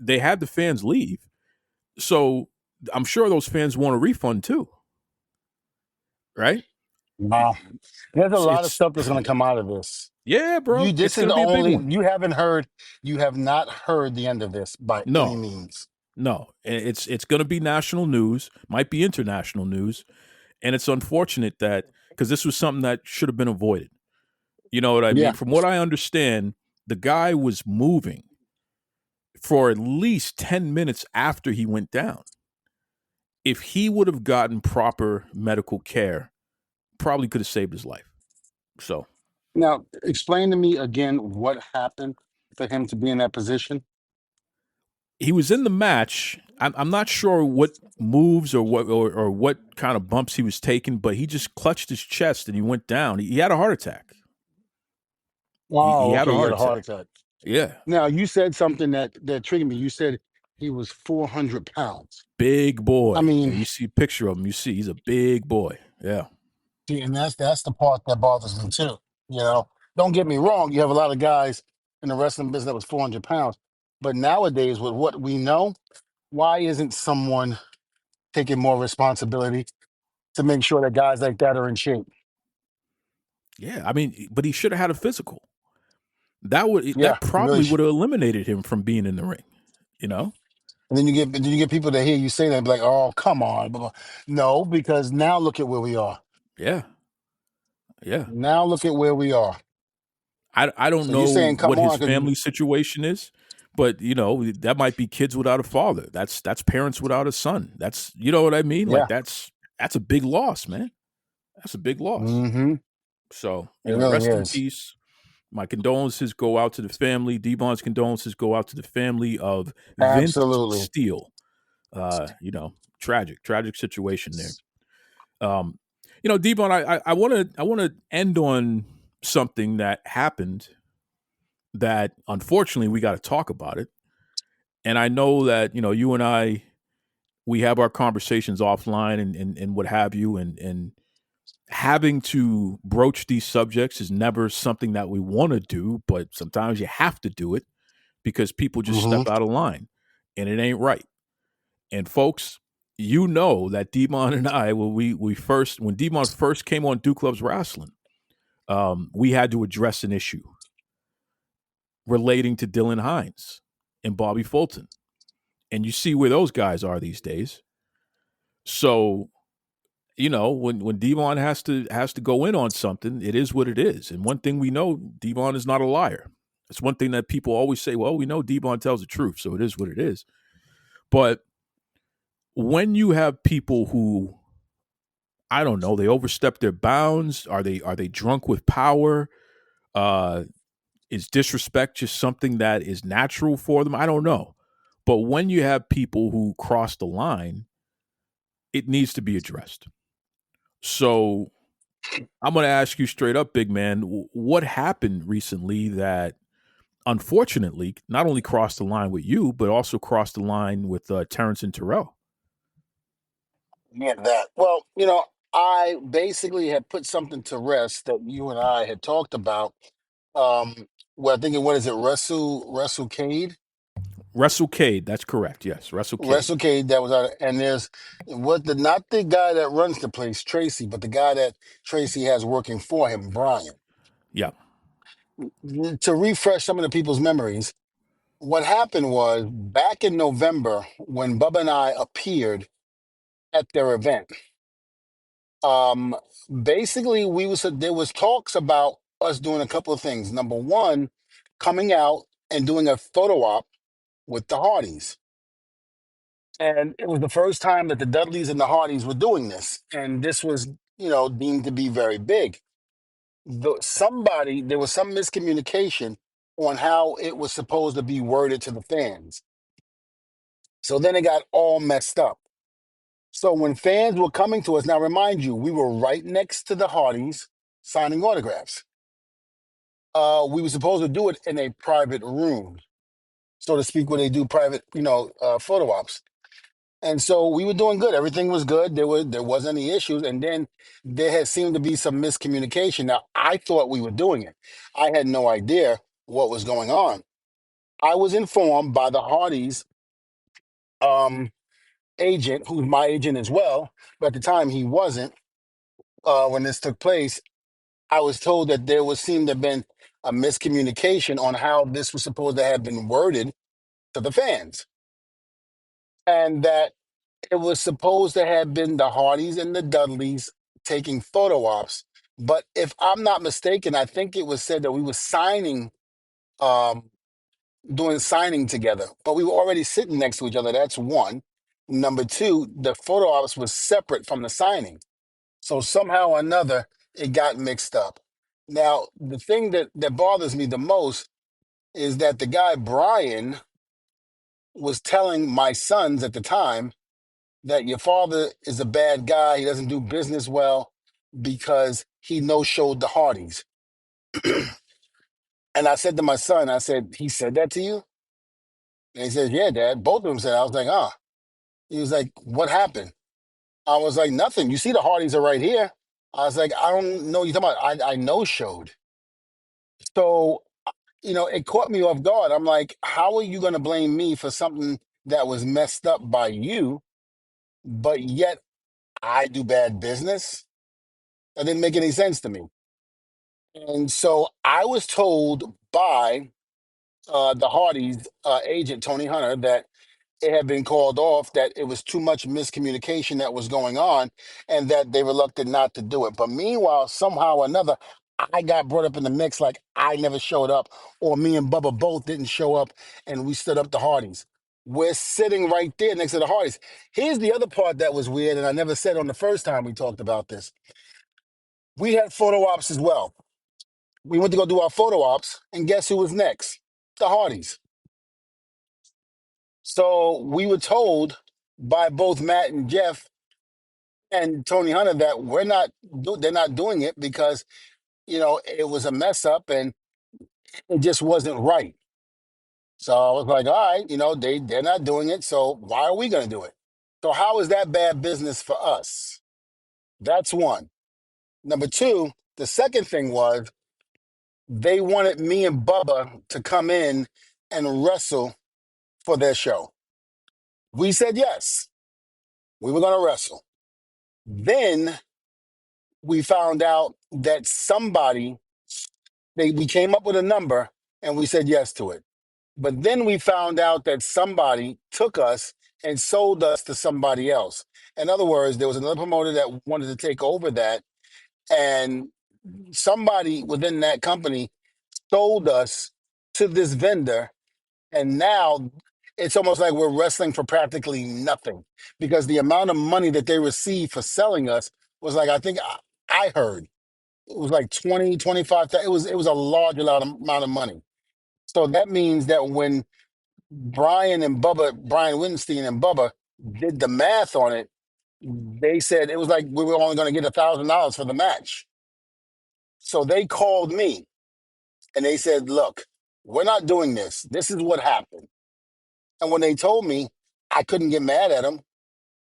They had the fans leave. So I'm sure those fans want a refund too. Right? Wow. There's a lot of It's stuff that's going to come out of this. yeah, bro. This It's is going to the be a big only, one. you have not heard the end of this by any No, means. no. And it's going to be national news, might be international news. And it's unfortunate that because this was something that should have been avoided. You know what I mean? Yeah. From what I understand, the guy was moving for at least 10 minutes after he went down. If he would have gotten proper medical care, probably could have saved his life. So Now, explain to me again what happened for him to be in that position. he was in the match. I'm not sure what moves or what kind of bumps he was taking, but he just clutched his chest and he went down. He had a heart attack. He Oh, had a okay. You had heart a heart attack. attack. Yeah. Now, you said something that triggered me. You said he was 400 pounds. Big I boy. Yeah, mean, you see a picture of him. You see he's a big boy. Yeah. see, and that's the part that bothers me too. You know, don't get me wrong. You have a lot of guys in the wrestling business that was 400 pounds, but nowadays with what we know, why isn't someone taking more responsibility to make sure that guys like that are in shape? Yeah. I mean, but he should have had a physical. Yeah, That you really probably would should. have eliminated him from being in the ring. You know? And then you get people that hear you say that and be like, "Oh, come on." Blah, blah. No, because now look at where we are. Yeah. Yeah. Now look at where we are. I don't So you're know saying, what "Come his on," because family situation is, but you know, that might be kids without a father. That's parents without a son. That's you know what I mean? Like yeah, that's a big loss, man. That's a big loss. mm-hmm. So, It you know, really rest in is. peace. My condolences go out to the family. Devon's condolences go out to the family of Vince Absolutely. Steele. You know, tragic situation there. Um, you know, Devon, I wanna end on something that happened that unfortunately we got to talk about it. And I know that, you know, you and I we have our conversations offline and what have you, and having to broach these subjects is never something that we want to do, but sometimes you have to do it because people just Hmm. step out of line and it ain't right. And folks, you know that Demon and I, when Demon first came on Duke Loves Wrestling, we had to address an issue relating to Dylan Hines and Bobby Fulton. And you see where those guys are these days. So, you know, when Devon has to go in on something, it is what it is. And one thing we know, Devon is not a liar. It's one thing that people always say, well, we know Devon tells the truth, so it is what it is. But when you have people who I don't know, they overstep their bounds, are they drunk with power? Uh is disrespect just something that is natural for them? I don't know. But when you have people who cross the line, it needs to be addressed. So I'm going to ask you straight up, big man, what happened recently that unfortunately not only crossed the line with you, but also crossed the line with Terrence and Terrell? Yeah, that. Well, I basically had put something to rest that you and I had talked about. Well, I think what is it, Wrestlecade? Wrestlecade, that's correct. Yes, Wrestlecade. Wrestlecade that was out, and there's what the not the guy that runs the place, Tracy, but the guy that Tracy has working for him, Brian. Yeah, To refresh some of the people's memories, what happened was back in November when Bubba and I appeared at their event. Um, Basically, there was talks about us doing a couple of things. Number one, coming out and doing a photo op with the Hardys. And it was the first time that the Dudleys and the Hardys were doing this. And this was, deemed to be very big. There was some miscommunication on how it was supposed to be worded to the fans. So then it got all messed up. So when fans were coming to us, now remind you, we were right next to the Hardys signing autographs. We were supposed to do it in a private room, so to speak, where they do private, photo ops. And so we were doing good. Everything was good. There wasn't any issues. And then there had seemed to be some miscommunication. Now I thought we were doing it. I had no idea what was going on. I was informed by the Hardys um, agent, who's my agent as well, but at the time he wasn't. When this took place, I was told that there was seemed to have been a miscommunication on how this was supposed to have been worded to the fans, and that it was supposed to have been the Hardys and the Dudleys taking photo ops. But if I'm not mistaken, I think it was said that we were signing, um, doing signing together, but we were already sitting next to each other. That's one. Number two, the photo ops was separate from the signing. So somehow or another, it got mixed up. Now, the thing that bothers me the most is that the guy, Brian, was telling my sons at the time that your father is a bad guy. He doesn't do business well because he no-showed the Hardys. And I said to my son, I said, he said that to you? And he said, yeah, Dad. Both of them said, I was like, ah. He was like, what happened? I was like, nothing. You see the Hardys are right here. I was like, I don't know what you're talking about. I no-showed. So, it caught me off guard. I'm like, how are you going to blame me for something that was messed up by you, but yet I do bad business? That didn't make any sense to me. And so I was told by the Hardys agent, Tony Hunter, that it had been called off, that it was too much miscommunication that was going on, and that they relucted not to do it. But meanwhile, somehow or another, I got brought up in the mix like I never showed up, or me and Bubba both didn't show up, and we stood up the Hardys. We're sitting right there next to the Hardys. Here's the other part that was weird, and I never said on the first time we talked about this. We had photo ops as well. We went to go do our photo ops, and guess who was next? The Hardys. So we were told by both Matt and Jeff and Tony Hunter that they're not doing it because it was a mess up and it just wasn't right. So I was like, all right, they're not doing it, so why are we going to do it? So how is that bad business for us? That's one. Number two, the second thing was they wanted me and Bubba to come in and wrestle for their show. We said yes. We were going to wrestle. Then we found out that we came up with a number and we said yes to it. But then we found out that somebody took us and sold us to somebody else. In other words, there was another promoter that wanted to take over that, and somebody within that company sold us to this vendor. And now it's almost like we're wrestling for practically nothing because the amount of money that they received for selling us was like, I think I heard it was like 20, 25. It was a large amount of money. So that means that when Brian Winstein and Bubba did the math on it, they said it was like we were only going to get $1,000 for the match. So they called me and they said, look, we're not doing this. This is what happened. And when they told me, I couldn't get mad at them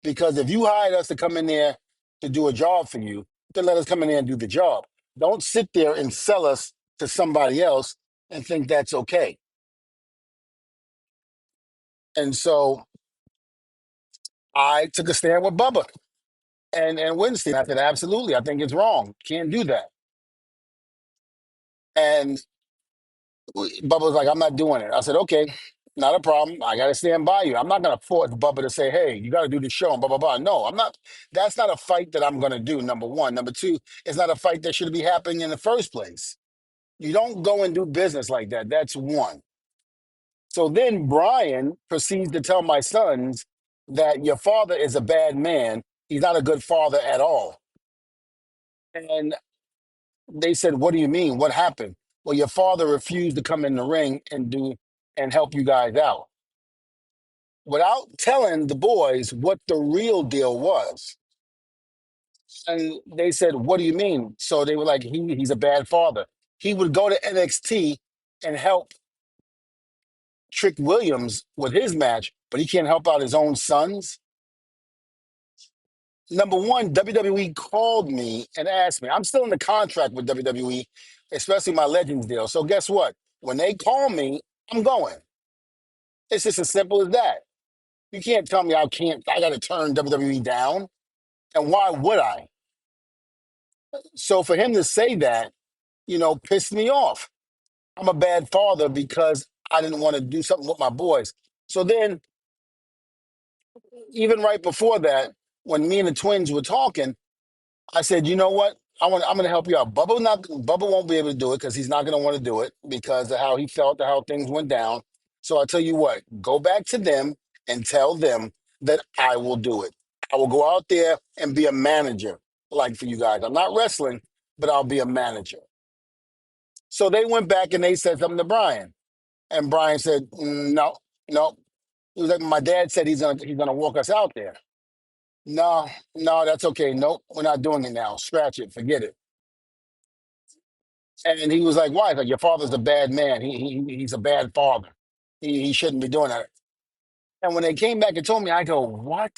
because if you hired us to come in there to do a job for you, then let us come in there and do the job. Don't sit there and sell us to somebody else and think that's okay. And so I took a stand with Bubba and Winston. I said, absolutely, I think it's wrong. Can't do that. And Bubba was like, I'm not doing it. I said, okay, not a problem. I got to stand by you. I'm not going to force Bubba to say, hey, you got to do the show and blah, blah, blah. No, I'm not. That's not a fight that I'm going to do, number one. Number two, it's not a fight that should be happening in the first place. You don't go and do business like that. That's one. So then Brian proceeds to tell my sons that your father is a bad man. He's not a good father at all. And they said, what do you mean? What happened? Well, your father refused to come in the ring and help you guys out. without telling the boys what the real deal was. And they said, "What do you mean?" So they were like, he's a bad father. He would go to NXT and help Trick Williams with his match, but he can't help out his own sons. Number one, WWE called me and asked me. I'm still in the contract with WWE, especially my Legends deal. So guess what? When they call me, I'm going. It's just as simple as that. You can't tell me I can't. I got to turn WWE down. And why would I? So for him to say that, pissed me off. I'm a bad father because I didn't want to do something with my boys. So then, even right before that, when me and the twins were talking, I said, you know what? I'm going to help you out. Bubba won't be able to do it because he's not going to want to do it because of how he felt, how things went down. So I tell you what, go back to them and tell them that I will do it. I will go out there and be a manager, like for you guys. I'm not wrestling, but I'll be a manager. So they went back and they said something to Brian, and Brian said, no, no. He was like, my dad said he's gonna walk us out there. No, no, that's okay. Nope, we're not doing it now. Scratch it, forget it. And he was like, why? He's like, your father's a bad man. He's a bad father. He shouldn't be doing that. And when they came back and told me, I go, what?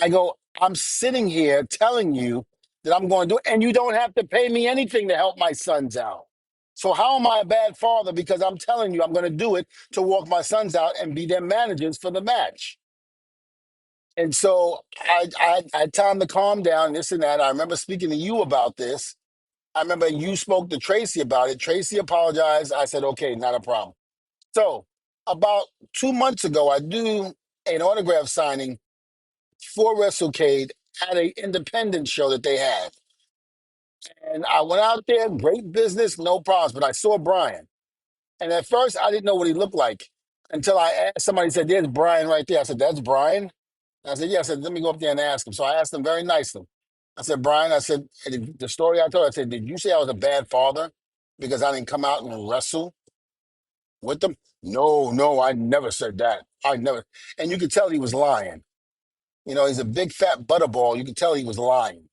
I go, I'm sitting here telling you that I'm going to do it, and you don't have to pay me anything to help my sons out. So how am I a bad father? Because I'm telling you I'm going to do it to walk my sons out and be their managers for the match. And so I had time to calm down, this and that. I remember speaking to you about this. I remember you spoke to Tracy about it. Tracy apologized. I said, okay, not a problem. So about 2 months ago, I do an autograph signing for Wrestlecade at an independent show that they had. And I went out there, great business, no problems. But I saw Brian. And at first, I didn't know what he looked like until I asked somebody, said, there's Brian right there. I said, that's Brian? And I said, yeah. I said, let me go up there and ask him. So I asked him very nicely. I said, Brian, I said, the story I told, I said, did you say I was a bad father because I didn't come out and wrestle with them? No, no, I never said that. I never. And you could tell he was lying. He's a big fat butterball. You could tell he was lying.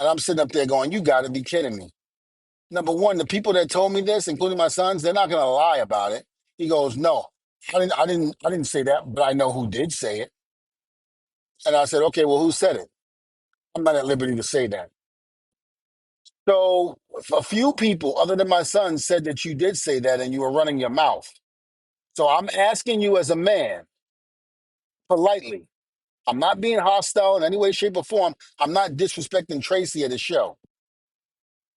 And I'm sitting up there going, you got to be kidding me. Number one, the people that told me this, including my sons, they're not going to lie about it. He goes, no, I didn't say that, but I know who did say it. And I said, okay, well, who said it? I'm not at liberty to say that. So a few people, other than my son, said that you did say that and you were running your mouth. So I'm asking you as a man, politely. I'm not being hostile in any way, shape, or form. I'm not disrespecting Tracy at the show.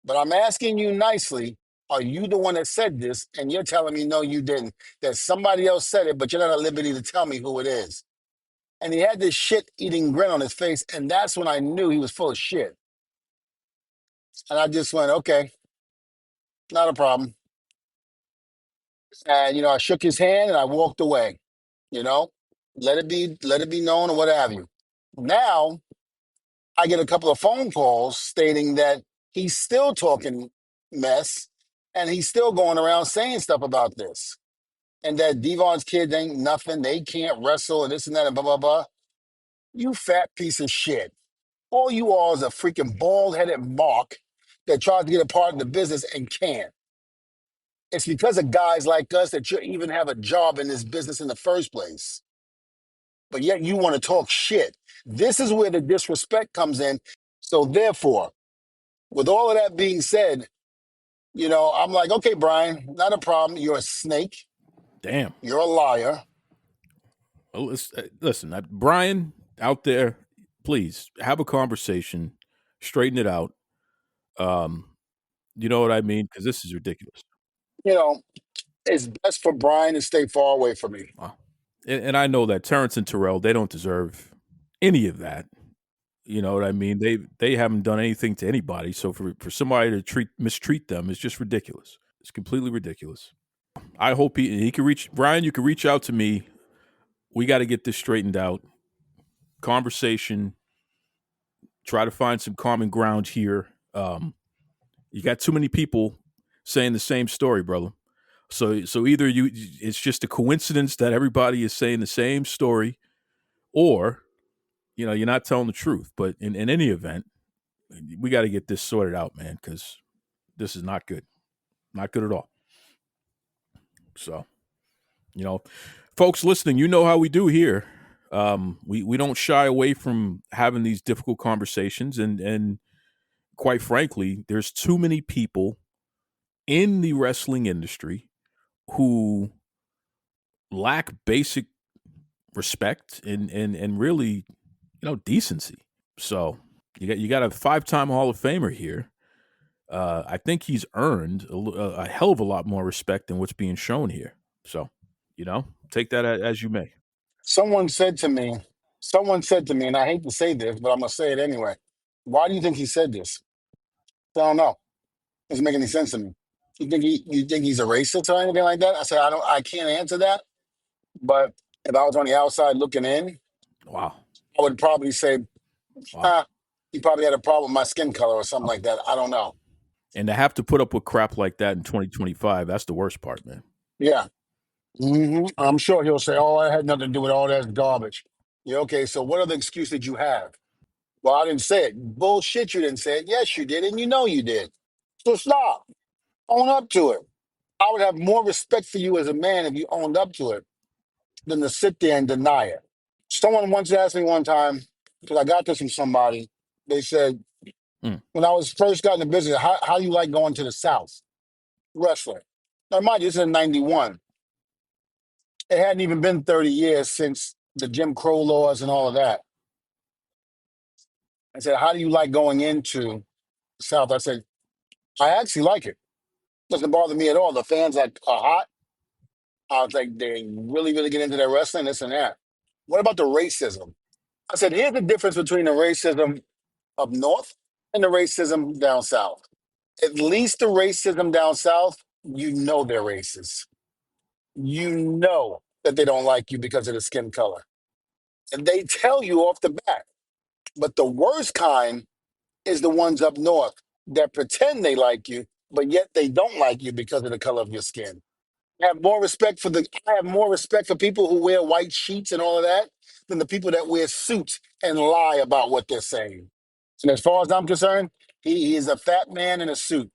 But I'm asking you nicely, are you the one that said this? And you're telling me, no, you didn't. That somebody else said it, but you're not at liberty to tell me who it is. And he had this shit-eating grin on his face, and that's when I knew he was full of shit. And I just went, okay, not a problem. And, I shook his hand and I walked away, you know, let it be known or what have you. Now I get a couple of phone calls stating that he's still talking mess and he's still going around saying stuff about this. And that Devon's kids ain't nothing. They can't wrestle and this and that and blah, blah, blah. You fat piece of shit. All you are is a freaking bald-headed mark that tries to get a part in the business and can't. It's because of guys like us that you even have a job in this business in the first place. But yet you want to talk shit. This is where the disrespect comes in. So therefore, with all of that being said, I'm like, okay, Brian, not a problem. You're a snake. Damn. You're a liar. Well, listen, Brian out there, please have a conversation, straighten it out. You know what I mean? Because this is ridiculous. It's best for Brian to stay far away from me. And I know that Terrence and Terrell, they don't deserve any of that. You know what I mean? They haven't done anything to anybody. So for somebody to mistreat them is just ridiculous. It's completely ridiculous. I hope he can reach Brian. You can reach out to me. We got to get this straightened out. Conversation. Try to find some common ground here. You got too many people saying the same story, brother. So either it's just a coincidence that everybody is saying the same story, or you're not telling the truth. But in any event, we got to get this sorted out, man, because this is not good, not good at all. So, folks listening, you know how we do here. We don't shy away from having these difficult conversations, and quite frankly, there's too many people in the wrestling industry who lack basic respect and really, decency. So you got a 5-time Hall of Famer here. I think he's earned a hell of a lot more respect than what's being shown here. So, take that as you may. Someone said to me, and I hate to say this, but I'm gonna say it anyway. Why do you think he said this? I don't know. Doesn't make any sense to me. You think he's a racist or anything like that? I said I can't answer that. But if I was on the outside looking in, Wow. I would probably say, Wow. he probably had a problem with my skin color or something like that. I don't know. And to have to put up with crap like that in 2025, that's the worst part, man. Yeah. I'm sure he'll say, "Oh, I had nothing to do with all that garbage." Yeah, okay, so what other excuse did you have? Well, I didn't say it. Bullshit, you didn't say it. Yes, you did, and you know you did. So stop. Own up to it. I would have more respect for you as a man if you owned up to it than to sit there and deny it. Someone once asked me one time, because I got this from somebody, they said, Mm. when I was first got in the business, how do you like going to the South? Wrestling. Now, mind you, this is in 91. It hadn't even been 30 years since the Jim Crow laws and all of that. I said, how do you like going into the South? I said, I actually like it. Doesn't bother me at all. The fans are hot. I was like, they really, really get into their wrestling, this and that. What about the racism? I said, here's the difference between the racism up north and the racism down south. At least the racism down south, you know they're racist. You know that they don't like you because of the skin color. And they tell you off the bat. But the worst kind is the ones up north that pretend they like you, but yet they don't like you because of the color of your skin. I have more respect for people who wear white sheets and all of that than the people that wear suits and lie about what they're saying. And as far as I'm concerned, he is a fat man in a suit.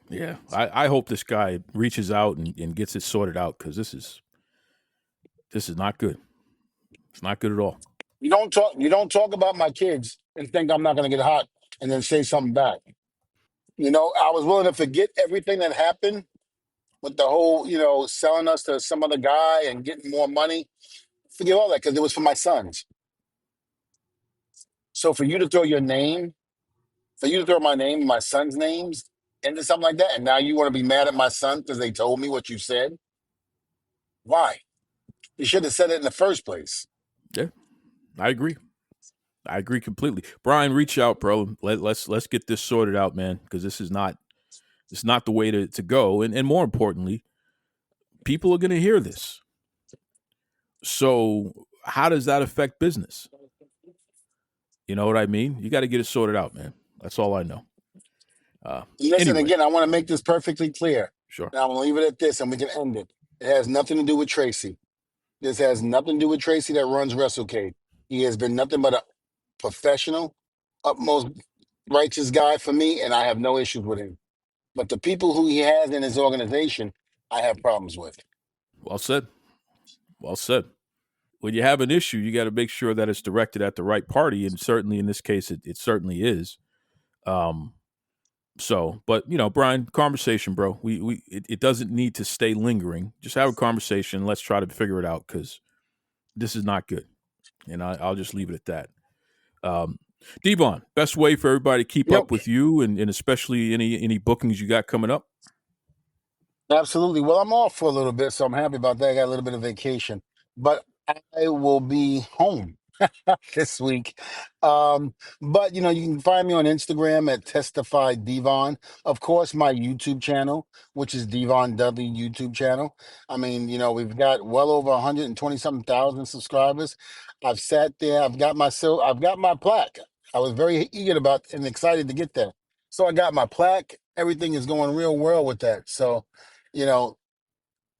Yeah, I hope this guy reaches out and gets it sorted out, because this is not good. It's not good at all. You don't talk about my kids and think I'm not gonna get hot and then say something back. I was willing to forget everything that happened with the whole, selling us to some other guy and getting more money. Forget all that because it was for my sons. So for you to throw my name, and my son's names into something like that, and now you want to be mad at my son because they told me what you said? Why? You should have said it in the first place. Yeah, I agree. I agree completely. Brian, reach out, bro. Let's get this sorted out, man, because this is not the way to go. And more importantly, people are going to hear this. So how does that affect business? You know what I mean? You got to get it sorted out, man. That's all I know. Listen, Anyway, again, I want to make this perfectly clear. sure. And I'm going to leave it at this and we can end it. It has nothing to do with Tracy. This has nothing to do with Tracy that runs Wrestlecade. He has been nothing but a professional, utmost righteous guy for me, and I have no issues with him. But the people who he has in his organization, I have problems with. Well said. Well said. When you have an issue, you got to make sure that it's directed at the right party, and certainly in this case, it certainly is. But Brian, conversation, bro. It doesn't need to stay lingering. Just have a conversation. Let's try to figure it out, because this is not good, and I'll just leave it at that. Devon, best way for everybody to keep Yep. up with you, and especially any bookings you got coming up. Absolutely. Well, I'm off for a little bit, so I'm happy about that. I got a little bit of vacation, but I will be home this week. But you can find me on Instagram at Testify Devon. Of course, my YouTube channel, which is Devon Dudley YouTube channel. I mean, we've got well over 120 something thousand subscribers. I've sat there. I've got my plaque. I was very eager about and excited to get that. So I got my plaque. Everything is going real well with that. So, you know,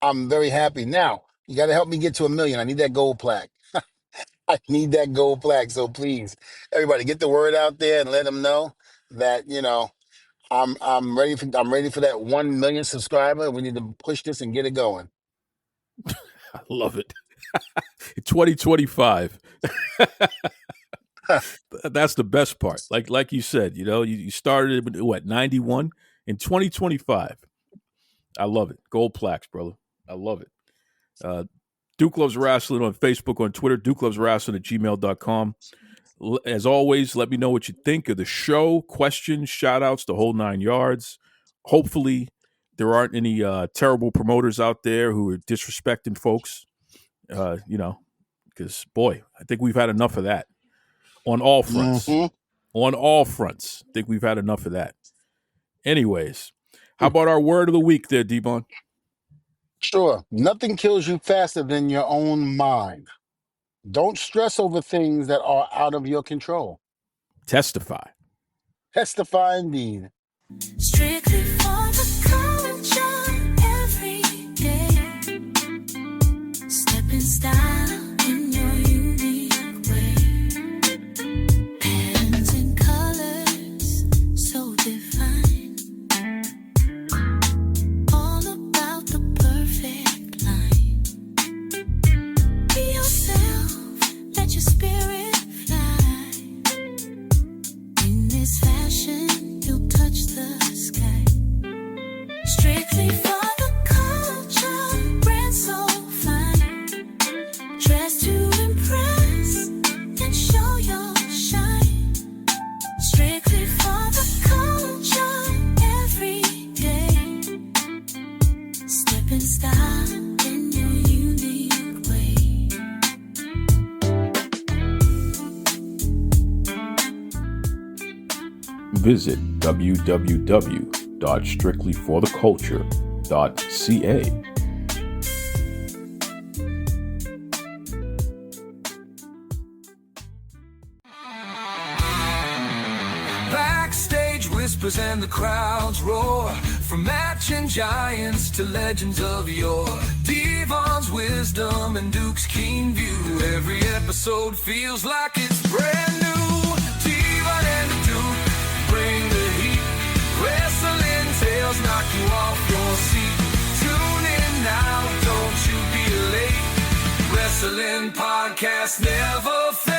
I'm very happy. Now, you got to help me get to 1 million. I need that gold plaque. I need that gold plaque. So please, everybody, get the word out there and let them know that, I'm ready for that 1 million subscriber. We need to push this and get it going. I love it. 2025. That's the best part. Like you said, you started with what, 91? In 2025. I love it. Gold plaques, brother. I love it. Duke Loves Wrestling on Facebook, on Twitter, DukeLovesWrestling@gmail.com. As always, let me know what you think of the show. Questions, shout outs, the whole 9 yards. Hopefully, there aren't any terrible promoters out there who are disrespecting folks. Because, boy, I think we've had enough of that on all fronts. Mm-hmm. On all fronts. I think we've had enough of that. Anyways, how about our word of the week there, D-Bon? Sure. Nothing kills you faster than your own mind. Don't stress over things that are out of your control. Testify. Testify indeed. Strictly for the culture every day. Stepping style in your unique way. Patterns and colors so defined. All about the perfect line. Be yourself, let your spirit fly. In this fashion, you'll touch the sky. Strictly for the culture, brand so fine. Dress to impress and show your shine. Strictly for the culture, every day. Step in style in your unique way. Visit www.strictlyfortheculture.ca. Backstage whispers and the crowds roar. From matching giants to legends of yore. Devon's wisdom and Duke's keen view. Every episode feels like it's brand new. Devon and the Duke bring the heat. Wrestling tales knock you off your seat. Tune in now, don't you be late. Wrestling podcast never fails.